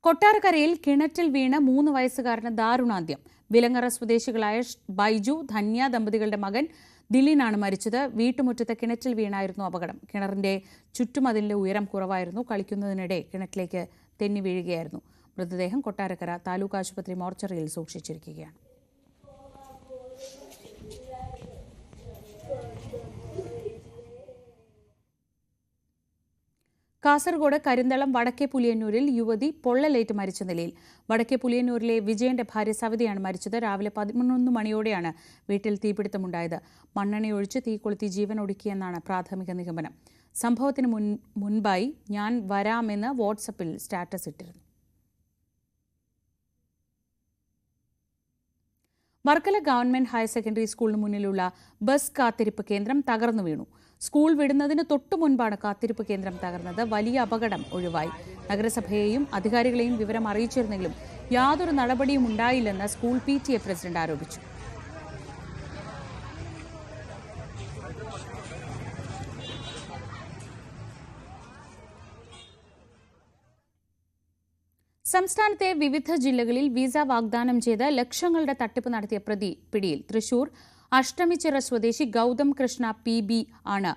A: കൊട്ടാരക്കരയിൽ കിണറ്റിൽ വീണ് 3 വയസ്സുകാരന് ദാരുണാന്ത്യം. വിലങ്ങറ സ്വദേശികളായ ബൈജു ധന്യ ദമ്പതികളുടെ മകൻ ദിലീനാണ് മരിച്ചത്. വീട്ടുമുറ്റത്തെ കിണറ്റിൽ വീണായിരുന്നു അപകടം. കിണറിന്റെ ചുറ്റുമതിലിന്റെ ഉയരം കുറവായിരുന്നു. കളിക്കുന്നതിനിടെ കിണറ്റിലേക്ക് തെന്നി വീഴുകയായിരുന്നു. മൃതദേഹം കൊട്ടാരക്കര താലൂക്ക് ആശുപത്രി മോർച്ചറിയിൽ സൂക്ഷിച്ചിരിക്കുകയാണ്. കാസർഗോഡ് കരിന്തളം വടക്കേ പുലിയന്നൂരിൽ യുവതി പൊള്ളലേറ്റ് മരിച്ച നിലയിൽ. വടക്കേ പുലിയന്നൂരിലെ വിജയന്റെ ഭാര്യ സവിതയാണ് മരിച്ചത്. രാവിലെ 11 മണിയോടെയാണ് വീട്ടിൽ തീപിടുത്തമുണ്ടായത്. മണ്ണെണ്ണയൊഴിച്ച് തീ കൊളുത്തി ജീവൻ ഒടുക്കിയെന്നാണ് പ്രാഥമിക നിഗമനം. സംഭവത്തിന് മുൻപായി ഞാൻ വരാമെന്ന് വാട്സപ്പിൽ സ്റ്റാറ്റസ് ഇട്ടിരുന്നു. വർക്കല ഗവൺമെന്റ് ഹയർ സെക്കൻഡറി സ്കൂളിന് മുന്നിലുള്ള ബസ് കാത്തിരിപ്പ് കേന്ദ്രം തകർന്നു വീണു. സ്കൂൾ വിടുന്നതിന് തൊട്ടു മുൻപാണ് കാത്തിരിപ്പ് കേന്ദ്രം തകർന്നത്. വലിയ അപകടം ഒഴിവായി. നഗരസഭയെയും അധികാരികളെയും വിവരം അറിയിച്ചിരുന്നെങ്കിലും യാതൊരു നടപടിയും ഉണ്ടായില്ലെന്ന് സ്കൂൾ PTA പ്രസിഡന്റ് ആരോപിച്ചു. സംസ്ഥാനത്തെ വിവിധ ജില്ലകളിൽ വിസ വാഗ്ദാനം ചെയ്ത് ലക്ഷങ്ങളുടെ തട്ടിപ്പ് നടത്തിയ പ്രതി പിടിയിൽ. തൃശൂർ അഷ്ടമിച്ചിറ സ്വദേശി ഗൗതം കൃഷ്ണ PB ആണ്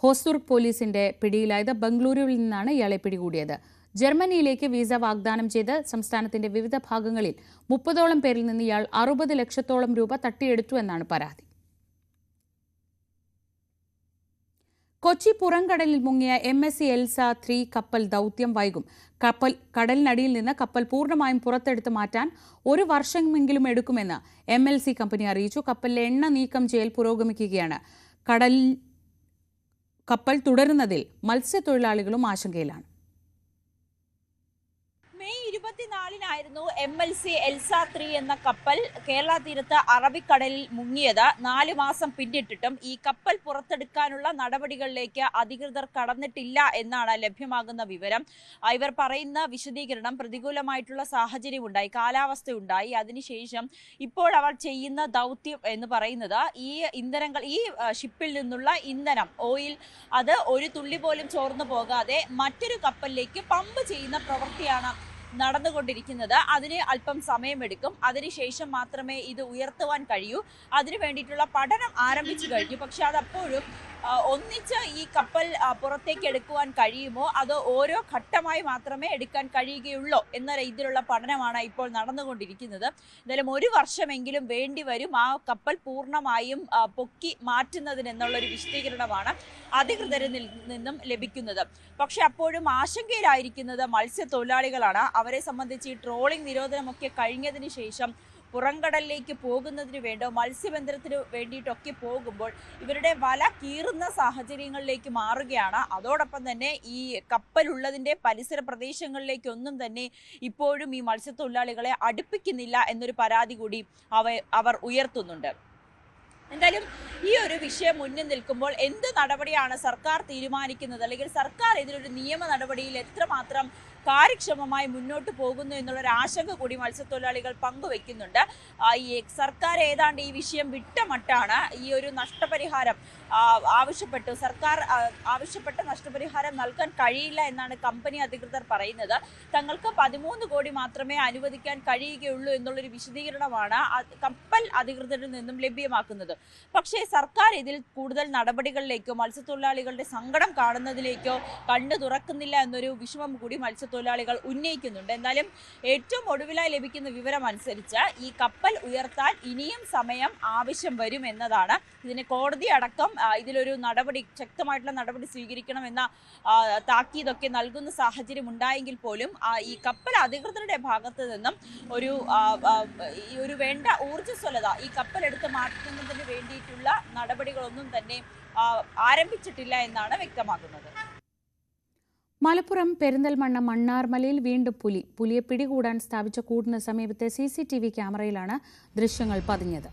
A: ഹോസ്ദുർഗ് പോലീസിന്റെ പിടിയിലായത്. ബംഗളൂരുവിൽ നിന്നാണ് ഇയാളെ പിടികൂടിയത്. ജർമ്മനിയിലേക്ക് വിസ വാഗ്ദാനം ചെയ്ത് സംസ്ഥാനത്തിന്റെ വിവിധ ഭാഗങ്ങളിൽ 30ഓളം പേരിൽ നിന്ന് ഇയാൾ 60 ലക്ഷത്തോളം രൂപ തട്ടിയെടുത്തു എന്നാണ് പരാതി. കൊച്ചി പുറംകടലിൽ മുങ്ങിയ MSC എൽസ 3 കപ്പൽ ദൗത്യം വൈകും. കടലിനടിയിൽ നിന്ന് കപ്പൽ പൂർണ്ണമായും പുറത്തെടുത്ത് മാറ്റാൻ 1 വർഷമെങ്കിലും എടുക്കുമെന്ന് MLC കമ്പനി അറിയിച്ചു. കപ്പലിലെ എണ്ണ നീക്കം ചെയ്യൽ പുരോഗമിക്കുകയാണ്. കപ്പൽ തുടരുന്നതിൽ മത്സ്യത്തൊഴിലാളികളും ആശങ്കയിലാണ്.
D: മെയ് 24-നായിരുന്നു MLC എൽസ 3 എന്ന കപ്പൽ കേരള തീരത്ത് അറബിക്കടലിൽ മുങ്ങിയത്. 4 മാസം പിന്നിട്ടിട്ടും ഈ കപ്പൽ പുറത്തെടുക്കാനുള്ള നടപടികളിലേക്ക് അധികൃതർ കടന്നിട്ടില്ല എന്നാണ് ലഭ്യമാകുന്ന വിവരം. ഇവർ പറയുന്ന വിശദീകരണം പ്രതികൂലമായിട്ടുള്ള സാഹചര്യമുണ്ടായി, കാലാവസ്ഥയുണ്ടായി. അതിനുശേഷം ഇപ്പോൾ അവർ ചെയ്യുന്ന ദൗത്യം എന്ന് പറയുന്നത് ഈ ഇന്ധനങ്ങൾ, ഈ ഷിപ്പിൽ നിന്നുള്ള ഇന്ധനം, ഓയിൽ, അത് ഒരു തുള്ളി പോലും ചോർന്നു പോകാതെ മറ്റൊരു കപ്പലിലേക്ക് പമ്പ് ചെയ്യുന്ന പ്രവൃത്തിയാണ് നടന്നുകൊണ്ടിരിക്കുന്നത്. അതിന് അല്പം സമയമെടുക്കും. അതിനുശേഷം മാത്രമേ ഇത് ഉയർത്തുവാൻ കഴിയൂ. അതിനു വേണ്ടിയിട്ടുള്ള പഠനം ആരംഭിച്ചു കഴിഞ്ഞു. പക്ഷെ അതപ്പോഴും ഒന്നിച്ച് ഈ കപ്പൽ പുറത്തേക്ക് എടുക്കുവാൻ കഴിയുമോ, അതോ ഓരോ ഘട്ടമായി മാത്രമേ എടുക്കാൻ കഴിയുകയുള്ളൂ എന്ന രീതിയിലുള്ള പഠനമാണ് ഇപ്പോൾ നടന്നുകൊണ്ടിരിക്കുന്നത്. എന്തായാലും 1 വർഷമെങ്കിലും വേണ്ടി വരും ആ കപ്പൽ പൂർണ്ണമായും പൊക്കി മാറ്റുന്നതിനെന്നുള്ളൊരു വിശദീകരണമാണ് അധികൃതരിൽ നിന്നും ലഭിക്കുന്നത്. പക്ഷെ അപ്പോഴും ആശങ്കയിലായിരിക്കുന്നത് മത്സ്യത്തൊഴിലാളികളാണ്. അവരെ സംബന്ധിച്ച് ഈ ട്രോളിംഗ് നിരോധനമൊക്കെ കഴിഞ്ഞതിന് ശേഷം പുറംകടലിലേക്ക് പോകുന്നതിന് വേണ്ടോ മത്സ്യബന്ധനത്തിന് വേണ്ടിയിട്ടൊക്കെ പോകുമ്പോൾ ഇവരുടെ വല കീറുന്ന സാഹചര്യങ്ങളിലേക്ക് മാറുകയാണ്. അതോടൊപ്പം തന്നെ ഈ കപ്പലുള്ളതിൻ്റെ പരിസര പ്രദേശങ്ങളിലേക്കൊന്നും തന്നെ ഇപ്പോഴും ഈ മത്സ്യത്തൊഴിലാളികളെ അടുപ്പിക്കുന്നില്ല എന്നൊരു പരാതി കൂടി അവർ ഉയർത്തുന്നുണ്ട്. എന്തായാലും ഈ ഒരു വിഷയം മുന്നിൽ നിൽക്കുമ്പോൾ എന്ത് നടപടിയാണ് സർക്കാർ തീരുമാനിക്കുന്നത്, അല്ലെങ്കിൽ സർക്കാർ ഇതിലൊരു നിയമ നടപടിയിൽ എത്രമാത്രം കാര്യക്ഷമമായി മുന്നോട്ട് പോകുന്നു എന്നുള്ളൊരു ആശങ്ക കൂടി മത്സ്യത്തൊഴിലാളികൾ പങ്കുവെക്കുന്നുണ്ട്. ഈ സർക്കാർ ഏതാണ്ട് ഈ വിഷയം വിട്ട മട്ടാണ്. ഈ ഒരു നഷ്ടപരിഹാരം സർക്കാർ ആവശ്യപ്പെട്ട നഷ്ടപരിഹാരം നൽകാൻ കഴിയില്ല എന്നാണ് കമ്പനി അധികൃതർ പറയുന്നത്. തങ്ങൾക്ക് 13 കോടി മാത്രമേ അനുവദിക്കാൻ കഴിയുകയുള്ളൂ എന്നുള്ളൊരു വിശദീകരണമാണ് കപ്പൽ അധികൃതരിൽ നിന്നും ലഭ്യമാക്കുന്നത്. പക്ഷേ സർക്കാർ ഇതിൽ കൂടുതൽ നടപടികളിലേക്കോ മത്സ്യത്തൊഴിലാളികളുടെ സങ്കടം കാണുന്നതിലേക്കോ കണ്ണു തുറക്കുന്നില്ല എന്നൊരു വിഷമം കൂടി മത്സ്യത്തൊഴിലാളികൾ ഉന്നയിക്കുന്നുണ്ട്. എന്നാലും ഏറ്റവും ഒടുവിലായി ലഭിക്കുന്ന വിവരം അനുസരിച്ച് ഈ കപ്പൽ ഉയർത്താൻ ഇനിയും സമയം ആവശ്യം വരും എന്നതാണ്. ഇതിന് കോടതി അടക്കം ഇതിലൊരു ശക്തമായിട്ടുള്ള നടപടി സ്വീകരിക്കണമെന്ന താക്കീതൊക്കെ നൽകുന്ന സാഹചര്യം ഉണ്ടായെങ്കിൽ പോലും ഈ കപ്പൽ അധികൃതരുടെ ഭാഗത്ത് നിന്നും ഒരു വേണ്ട ഊർജ്ജസ്വലത ഈ കപ്പൽ എടുത്ത് മാറ്റുന്നതിന് വേണ്ടിയിട്ടുള്ള നടപടികളൊന്നും തന്നെ ആരംഭിച്ചിട്ടില്ല എന്നാണ് വ്യക്തമാകുന്നത്.
A: മലപ്പുറം പെരിന്തൽമണ്ണ മണ്ണാർമലയിൽ വീണ്ടും പുലിയെ പിടികൂടാൻ സ്ഥാപിച്ച കൂടിന് സമീപത്തെ CCTV ക്യാമറയിലാണ് ദൃശ്യങ്ങൾ പതിഞ്ഞത്.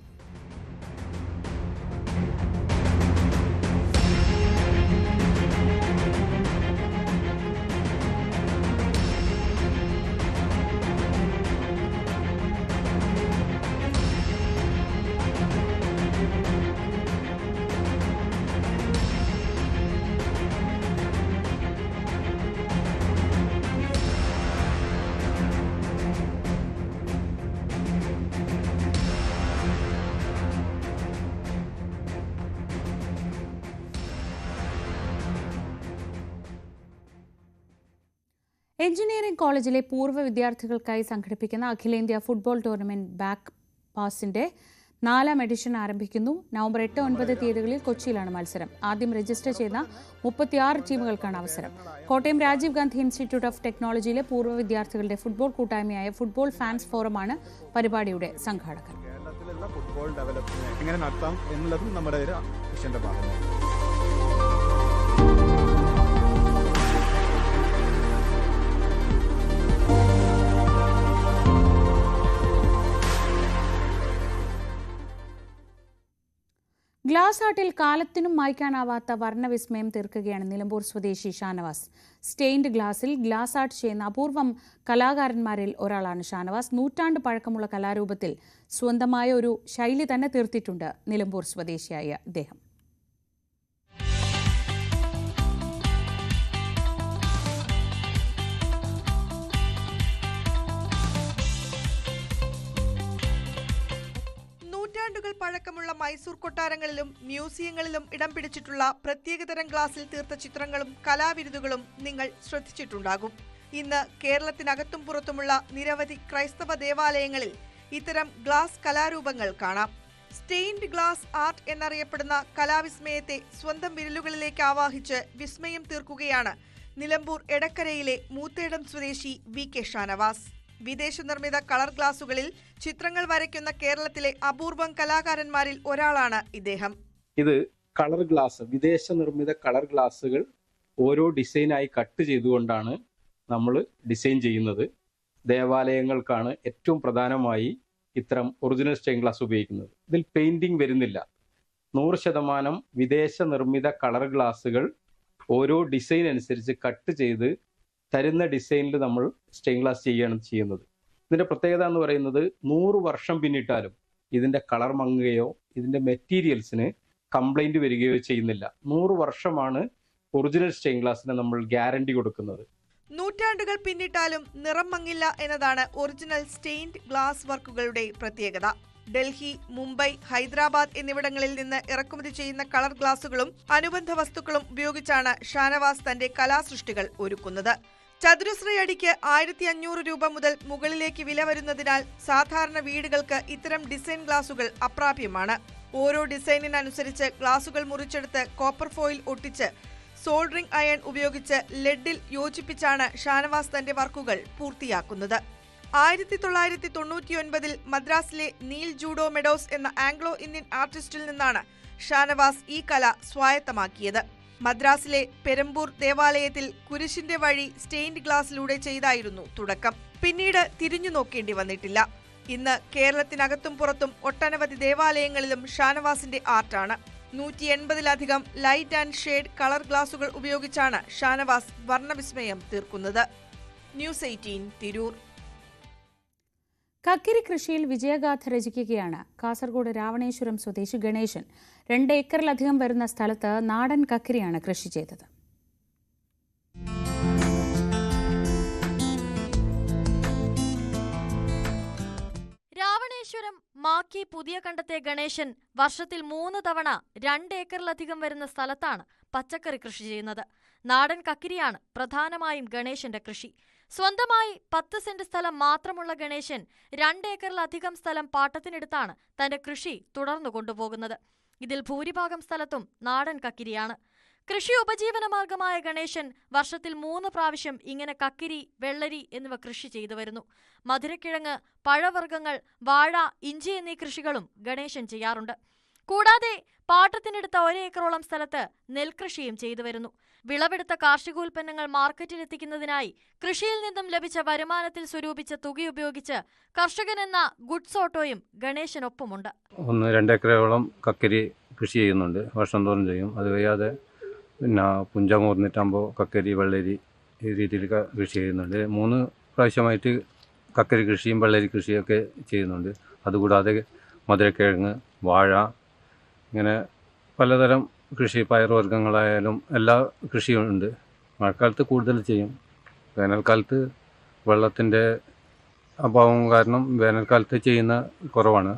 A: എഞ്ചിനീയറിംഗ് കോളേജിലെ പൂർവ്വ വിദ്യാർത്ഥികൾക്കായി സംഘടിപ്പിക്കുന്ന അഖിലേന്ത്യാ ഫുട്ബോൾ ടൂർണമെന്റ് ബാക്ക് പാസിന്റെ 4ാം എഡിഷൻ ആരംഭിക്കുന്നു. നവംബർ 8, 9 തീയതികളിൽ കൊച്ചിയിലാണ് മത്സരം. ആദ്യം രജിസ്റ്റർ ചെയ്ത 36 ടീമുകൾക്കാണ് അവസരം. കോട്ടയം രാജീവ് ഗാന്ധി ഇൻസ്റ്റിറ്റ്യൂട്ട് ഓഫ് ടെക്നോളജിയിലെ പൂർവ്വ വിദ്യാർത്ഥികളുടെ ഫുട്ബോൾ കൂട്ടായ്മയായ ഫുട്ബോൾ ഫാൻസ് ഫോറമാണ് പരിപാടിയുടെ സംഘാടകർ.
E: കേരളത്തിലുള്ള ഫുട്ബോൾ ഡെവലപ്മെന്റ് എങ്ങനെ നടത്താം എന്നുള്ളതും നമ്മുടെ ഒരു മിഷന്റെ ഭാഗമാണ്. ഗ്ലാസ് ആർട്ടിൽ കാലത്തിനും മായ്ക്കാനാവാത്ത വർണ്ണവിസ്മയം തീർക്കുകയാണ് നിലമ്പൂർ സ്വദേശി ഷാനവാസ്. സ്റ്റെയിൻഡ് ഗ്ലാസിൽ ഗ്ലാസ് ആർട്ട് ചെയ്യുന്ന അപൂർവം കലാകാരന്മാരിൽ ഒരാളാണ് ഷാനവാസ്. നൂറ്റാണ്ട് പഴക്കമുള്ള കലാരൂപത്തിൽ സ്വന്തമായ ഒരു ശൈലി തന്നെ തീർത്തിട്ടുണ്ട് നിലമ്പൂർ സ്വദേശിയായ ഇദ്ദേഹം.
F: നൂറ്റാണ്ടുകൾ പഴക്കമുള്ള മൈസൂർ കൊട്ടാരങ്ങളിലും മ്യൂസിയങ്ങളിലും ഇടം പിടിച്ചിട്ടുള്ള പ്രത്യേകതരം ഗ്ലാസിൽ തീർത്ത ചിത്രങ്ങളും കലാവിരുതുകളും നിങ്ങൾ ശ്രദ്ധിച്ചിട്ടുണ്ടാകും. ഇന്ന് കേരളത്തിനകത്തും പുറത്തുമുള്ള നിരവധി ക്രൈസ്തവ ദേവാലയങ്ങളിൽ ഇത്തരം ഗ്ലാസ് കലാരൂപങ്ങൾ കാണാം. സ്റ്റെയിൻഡ് ഗ്ലാസ് ആർട്ട് എന്നറിയപ്പെടുന്ന കലാവിസ്മയത്തെ സ്വന്തം വിരലുകളിലേക്ക് ആവാഹിച്ച് വിസ്മയം തീർക്കുകയാണ് നിലമ്പൂർ എടക്കരയിലെ മൂത്തേടം സ്വദേശി VK ഷാനവാസ്. വിദേശ നിർമ്മിത കളർ ഗ്ലാസുകളിൽ ചിത്രങ്ങൾ വരയ്ക്കുന്ന കേരളത്തിലെ അപൂർവം കലാകാരന്മാരിൽ ഒരാളാണ് ഇദ്ദേഹം.
G: ഇത് കളർ ഗ്ലാസ്, വിദേശ നിർമ്മിത കളർ ഗ്ലാസുകൾ ഓരോ ഡിസൈനായി കട്ട് ചെയ്തുകൊണ്ടാണ് നമ്മൾ ഡിസൈൻ ചെയ്യുന്നത്. ദേവാലയങ്ങൾക്കാണ് ഏറ്റവും പ്രധാനമായി ഇത്തരം ഒറിജിനൽ സ്റ്റെയിൻ ഗ്ലാസ് ഉപയോഗിക്കുന്നത്. ഇതിൽ പെയിന്റിംഗ് വരുന്നില്ല. 100% വിദേശ നിർമ്മിത കളർ ഗ്ലാസുകൾ ഓരോ ഡിസൈൻ അനുസരിച്ച് കട്ട് ചെയ്ത് തരുന്ന ഡിസൈനിൽ നമ്മൾ സ്റ്റെയിൻ ഗ്ലാസ് ചെയ്യുകയാണ് ചെയ്യുന്നത്. ഇതിൻ്റെ പ്രത്യേകത എന്ന് പറയുന്നത് 100 വർഷം പിന്നിട്ടാലും ഇതിൻ്റെ കളർ മങ്ങുകയോ ഇതിൻ്റെ മെറ്റീരിയൽസിന് കംപ്ലൈൻറ്റ് വരികയോ ചെയ്യുന്നില്ല. 100 വർഷമാണ് ഒറിജിനൽ സ്റ്റെയിൻ ഗ്ലാസിന് നമ്മൾ ഗ്യാരണ്ടി കൊടുക്കുന്നത്.
F: നൂറ്റാണ്ടുകൾ പിന്നിട്ടാലും നിറം മങ്ങില്ല എന്നതാണ് ഒറിജിനൽ സ്റ്റെയിൻഡ് ഗ്ലാസ് വർക്കുകളുടെ പ്രത്യേകത. ഡൽഹി, മുംബൈ, ഹൈദരാബാദ് എന്നിവിടങ്ങളിൽ നിന്ന് ഇറക്കുമതി ചെയ്യുന്ന കളർ ഗ്ലാസുകളും അനുബന്ധ വസ്തുക്കളും ഉപയോഗിച്ചാണ് ഷാനവാസ് തന്റെ കലാസൃഷ്ടികൾ ഒരുക്കുന്നത്. ചതുരശ്ര അടിക്ക് 1500 രൂപ മുതൽ മുകളിലേക്ക് വില വരുന്നതിനാൽ സാധാരണ വീടുകൾക്ക് ഇത്തരം ഡിസൈൻ ഗ്ലാസുകൾ അപ്രാപ്യമാണ്. ഓരോ ഡിസൈനിനനുസരിച്ച് ഗ്ലാസുകൾ മുറിച്ചെടുത്ത് കോപ്പർ ഫോയിൽ ഒട്ടിച്ച് സോൾഡറിംഗ് അയൺ ഉപയോഗിച്ച് ലെഡിൽ യോജിപ്പിച്ചാണ് ഷാനവാസ് തന്റെ വർക്കുകൾ പൂർത്തിയാക്കുന്നത്. 1999 മദ്രാസിലെ നീൽ ജൂഡോ മെഡോസ് എന്ന ആംഗ്ലോ ഇന്ത്യൻ ആർട്ടിസ്റ്റിൽ നിന്നാണ് ഷാനവാസ് ഈ കല സ്വായത്തമാക്കിയത്. മദ്രാസിലെ പെരമ്പൂർ ദേവാലയത്തിൽ കുരിശിന്റെ വഴി സ്റ്റെയിൻഡ് ഗ്ലാസിലൂടെ ചെയ്തായിരുന്നു തുടക്കം. പിന്നീട് തിരിഞ്ഞു നോക്കേണ്ടി വന്നിട്ടില്ല. ഇന്ന് കേരളത്തിനകത്തും പുറത്തും ഒട്ടനവധി ദേവാലയങ്ങളിലും ഷാനവാസിന്റെ ആർട്ടാണ്. 180-ലധികം ലൈറ്റ് ആൻഡ് ഷെയ്ഡ് കളർ ഗ്ലാസുകൾ ഉപയോഗിച്ചാണ് ഷാനവാസ് വർണ്ണവിസ്മയം തീർക്കുന്നത്. ന്യൂസ് 18 തിരൂർ.
E: കക്കിരി കൃഷിയിൽ വിജയഗാഥ രചിക്കുകയാണ് കാസർഗോഡ് രാവണേശ്വരം സ്വദേശി ഗണേശൻ. 2 ഏക്കറിലധികം വരുന്ന സ്ഥലത്ത് നാടൻ കക്കിരിയാണ് കൃഷി ചെയ്തത്.
B: രാവണേശ്വരം മാക്കി പുതിയ കണ്ടത്തെ ഗണേശൻ വർഷത്തിൽ 3 തവണ 2 ഏക്കറിലധികം വരുന്ന സ്ഥലത്താണ് പച്ചക്കറി കൃഷി ചെയ്യുന്നത്. നാടൻ കക്കിരിയാണ് പ്രധാനമായും ഗണേശന്റെ കൃഷി. സ്വന്തമായി 10 സെന്റ് സ്ഥലം മാത്രമുള്ള ഗണേശൻ 2 ഏക്കറിലധികം സ്ഥലം പാട്ടത്തിനെടുത്താണ് തന്റെ കൃഷി തുടർന്നു കൊണ്ടുപോകുന്നത്. ഇതിൽ ഭൂരിഭാഗം സ്ഥലത്തും നാടൻ കക്കിരിയാണ്. കൃഷി ഉപജീവനമാർഗമായ ഗണേശൻ വർഷത്തിൽ 3 പ്രാവശ്യം ഇങ്ങനെ കക്കിരി, വെള്ളരി എന്നിവ കൃഷി ചെയ്തു വരുന്നു. മധുരക്കിഴങ്ങ്, പഴവർഗ്ഗങ്ങൾ, വാഴ, ഇഞ്ചി എന്നീ കൃഷികളും ഗണേശൻ ചെയ്യാറുണ്ട്. കൂടാതെ പാട്ടത്തിനെടുത്ത 1 ഏക്കറോളം സ്ഥലത്ത് നെൽകൃഷിയും ചെയ്തു വരുന്നു. വിളവെടുത്ത കാർഷികോൽപ്പന്നങ്ങൾ മാർക്കറ്റിലെത്തിക്കുന്നതിനായി കൃഷിയിൽ നിന്നും ലഭിച്ച വരുമാനത്തിൽ സ്വരൂപിച്ച തുക ഉപയോഗിച്ച് കർഷകൻ എന്ന ഗുഡ്സ് ഓട്ടോയും ഗണേശനൊപ്പമുണ്ട്.
H: 1-2 ഏക്കറോളം കക്കരി കൃഷി ചെയ്യുന്നുണ്ട്. വർഷം തോറും ചെയ്യും. അത് കഴിയാതെ പിന്നെ പുഞ്ച മൂർന്നിട്ടാകുമ്പോൾ കക്കരി, വെള്ളരി ഈ രീതിയിൽ കൃഷി ചെയ്യുന്നുണ്ട്. 3 പ്രാവശ്യമായിട്ട് കക്കരി കൃഷിയും വെള്ളരി കൃഷിയൊക്കെ ചെയ്യുന്നുണ്ട്. അതുകൂടാതെ മധുരക്കിഴങ്ങ്, വാഴ, ഇങ്ങനെ പലതരം കൃഷി, പയറുവർഗ്ഗങ്ങളായാലും എല്ലാ കൃഷിയും ഉണ്ട്. മഴക്കാലത്ത് കൂടുതൽ ചെയ്യും. വേനൽക്കാലത്ത് വെള്ളത്തിൻ്റെ അഭാവം കാരണം വേനൽക്കാലത്ത് ചെയ്യുന്ന കുറവാണ്.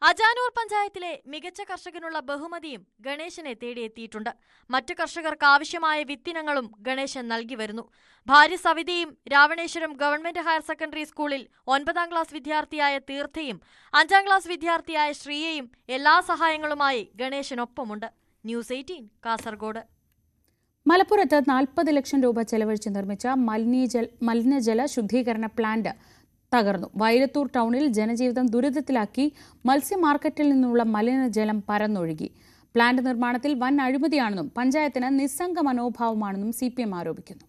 B: അജാനൂർ പഞ്ചായത്തിലെ മികച്ച കർഷകനുള്ള ബഹുമതിയും ഗണേശനെ തേടിയെത്തിയിട്ടുണ്ട്. മറ്റു കർഷകർക്ക് ആവശ്യമായ വിത്തിനങ്ങളും ഗണേശൻ നൽകി വരുന്നു. ഭാര്യ സവിതയും രാവണേശ്വരം ഗവൺമെന്റ് ഹയർ സെക്കൻഡറി സ്കൂളിൽ 9ാം ക്ലാസ് വിദ്യാർത്ഥിയായ തീർത്ഥയും 5ാം ക്ലാസ് വിദ്യാർത്ഥിയായ ശ്രീയയും എല്ലാ സഹായങ്ങളുമായി ഗണേശനൊപ്പമുണ്ട്. ന്യൂസ് 18 കാസർഗോഡ്.
E: മലപ്പുറത്ത് 40 ലക്ഷം രൂപ ചെലവഴിച്ച് നിർമ്മിച്ച മലിനജല ശുദ്ധീകരണ പ്ലാന്റ് തകർന്നു. വൈലത്തൂർ ടൗണിൽ ജനജീവിതം ദുരിതത്തിലാക്കി മത്സ്യ മാർക്കറ്റിൽ നിന്നുള്ള മലിനജലം പരന്നൊഴുകി. പ്ലാന്റ് നിർമ്മാണത്തിൽ വൻ അഴിമതിയാണെന്നും പഞ്ചായത്തിന് നിസ്സംഗ മനോഭാവമാണെന്നും CPM ആരോപിക്കുന്നു.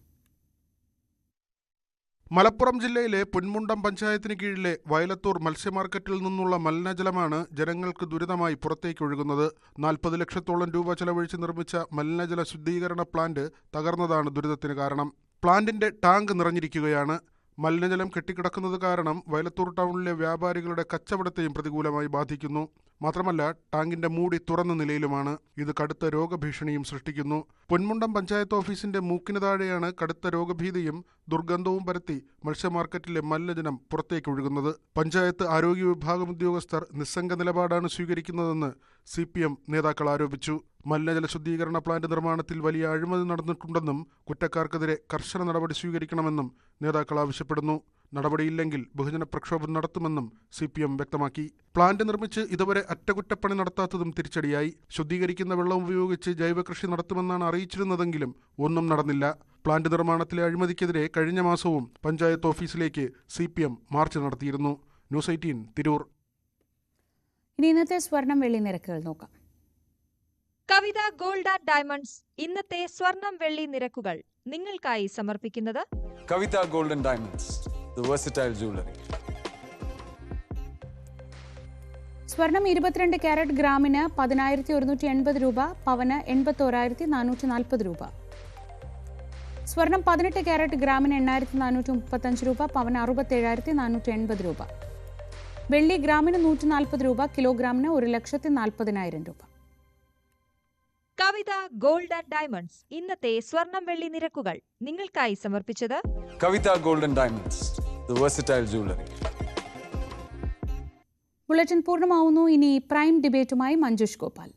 I: മലപ്പുറം ജില്ലയിലെ പൊന്മുണ്ടം പഞ്ചായത്തിന് കീഴിലെ വയലത്തൂർ മത്സ്യമാർക്കറ്റിൽ നിന്നുള്ള മലിനജലമാണ് ജനങ്ങൾക്ക് ദുരിതമായി പുറത്തേക്കൊഴുകുന്നത്. 40 ലക്ഷത്തോളം രൂപ ചെലവഴിച്ച് നിർമ്മിച്ച മലിനജല ശുദ്ധീകരണ പ്ലാന്റ് തകർന്നതാണ് ദുരിതത്തിന് കാരണം. പ്ലാന്റിന്റെ ടാങ്ക് നിറഞ്ഞിരിക്കുകയാണ്. മലിനജലം കെട്ടിക്കിടക്കുന്നത് കാരണം വയലത്തൂർ ടൗണിലെ വ്യാപാരികളുടെ കച്ചവടത്തെയും പ്രതികൂലമായി ബാധിക്കുന്നു. മാത്രമല്ല ടാങ്കിന്റെ മൂടി തുറന്ന നിലയിലുമാണ്. ഇത് കടുത്ത രോഗഭീഷണിയും സൃഷ്ടിക്കുന്നു. പൊന്മുണ്ടം പഞ്ചായത്ത് ഓഫീസിന്റെ മൂക്കിന് താഴെയാണ് കടുത്ത രോഗഭീതിയും ദുർഗന്ധവും പരത്തി മത്സ്യമാർക്കറ്റിലെ മലിനജലം പുറത്തേക്കൊഴുകുന്നത്. പഞ്ചായത്ത് ആരോഗ്യ വിഭാഗം ഉദ്യോഗസ്ഥർ നിസ്സംഗ നിലപാടാണ് സ്വീകരിക്കുന്നതെന്ന് CPM നേതാക്കൾ ആരോപിച്ചു. മലിനജല ശുദ്ധീകരണ പ്ലാന്റ് നിർമ്മാണത്തിൽ വലിയ അഴിമതി നടന്നിട്ടുണ്ടെന്നും കുറ്റക്കാർക്കെതിരെ കർശന നടപടി സ്വീകരിക്കണമെന്നും നേതാക്കൾ ആവശ്യപ്പെടുന്നു. നടപടിയില്ലെങ്കിൽ ബഹുജന പ്രക്ഷോഭം നടത്തുമെന്നും CPM വ്യക്തമാക്കി. പ്ലാന്റ് നിർമ്മിച്ച് ഇതുവരെ അറ്റകുറ്റപ്പണി നടത്താത്തതും തിരിച്ചടിയായി. ശുദ്ധീകരിക്കുന്ന വെള്ളം ഉപയോഗിച്ച് ജൈവകൃഷി നടത്തുമെന്നാണ് അറിയിച്ചിരുന്നതെങ്കിലും ഒന്നും നടന്നില്ല. പ്ലാന്റ് നിർമ്മാണത്തിലെ അഴിമതിക്കെതിരെ കഴിഞ്ഞ മാസവും പഞ്ചായത്ത് ഓഫീസിലേക്ക് CPM മാർച്ച് നടത്തിയിരുന്നു. ന്യൂസ് 18 തിരൂർ.
E: ഇനി ഇന്നത്തെ സ്വർണം വെള്ളി നിരക്കുകൾ നോക്കാം.
L: കവിത ഗോൾഡ് ആൻഡ് ഡയമണ്ട്സ് ഇന്നത്തെ സ്വർണം വെള്ളി നിരക്കുകൾ നിങ്ങൾക്കായി സമർപ്പിക്കുന്നത്
X: Kavitha gold and diamonds, the versatile jewellery.
E: സ്വർണം 22 ക്യാരറ്റ് ഗ്രാമിന് 10,180 രൂപ, പവന് 81,440 രൂപ. സ്വർണം 18 ക്യാരറ്റ് ഗ്രാമിന് 8,435 രൂപ, പവന് 67,480 രൂപ. വെള്ളി ഗ്രാമിന് 140 രൂപ, കിലോഗ്രാമിന് 1,40,40,000 രൂപ.
L: കവിത ഗോൾഡ് ആൻഡ് ഡയമണ്ട്സ് ഇന്നത്തെ സ്വർണം വെള്ളി നിരക്കുകൾ നിങ്ങൾക്കായി സമർപ്പിച്ചത്
X: Kavitha gold and diamonds, the versatile jewellery.
E: Bulletin പൂർണ്ണമാവുന്നു. ഇനി പ്രൈം ഡിബേറ്റുമായി മഞ്ജുഷ് ഗോപാൽ.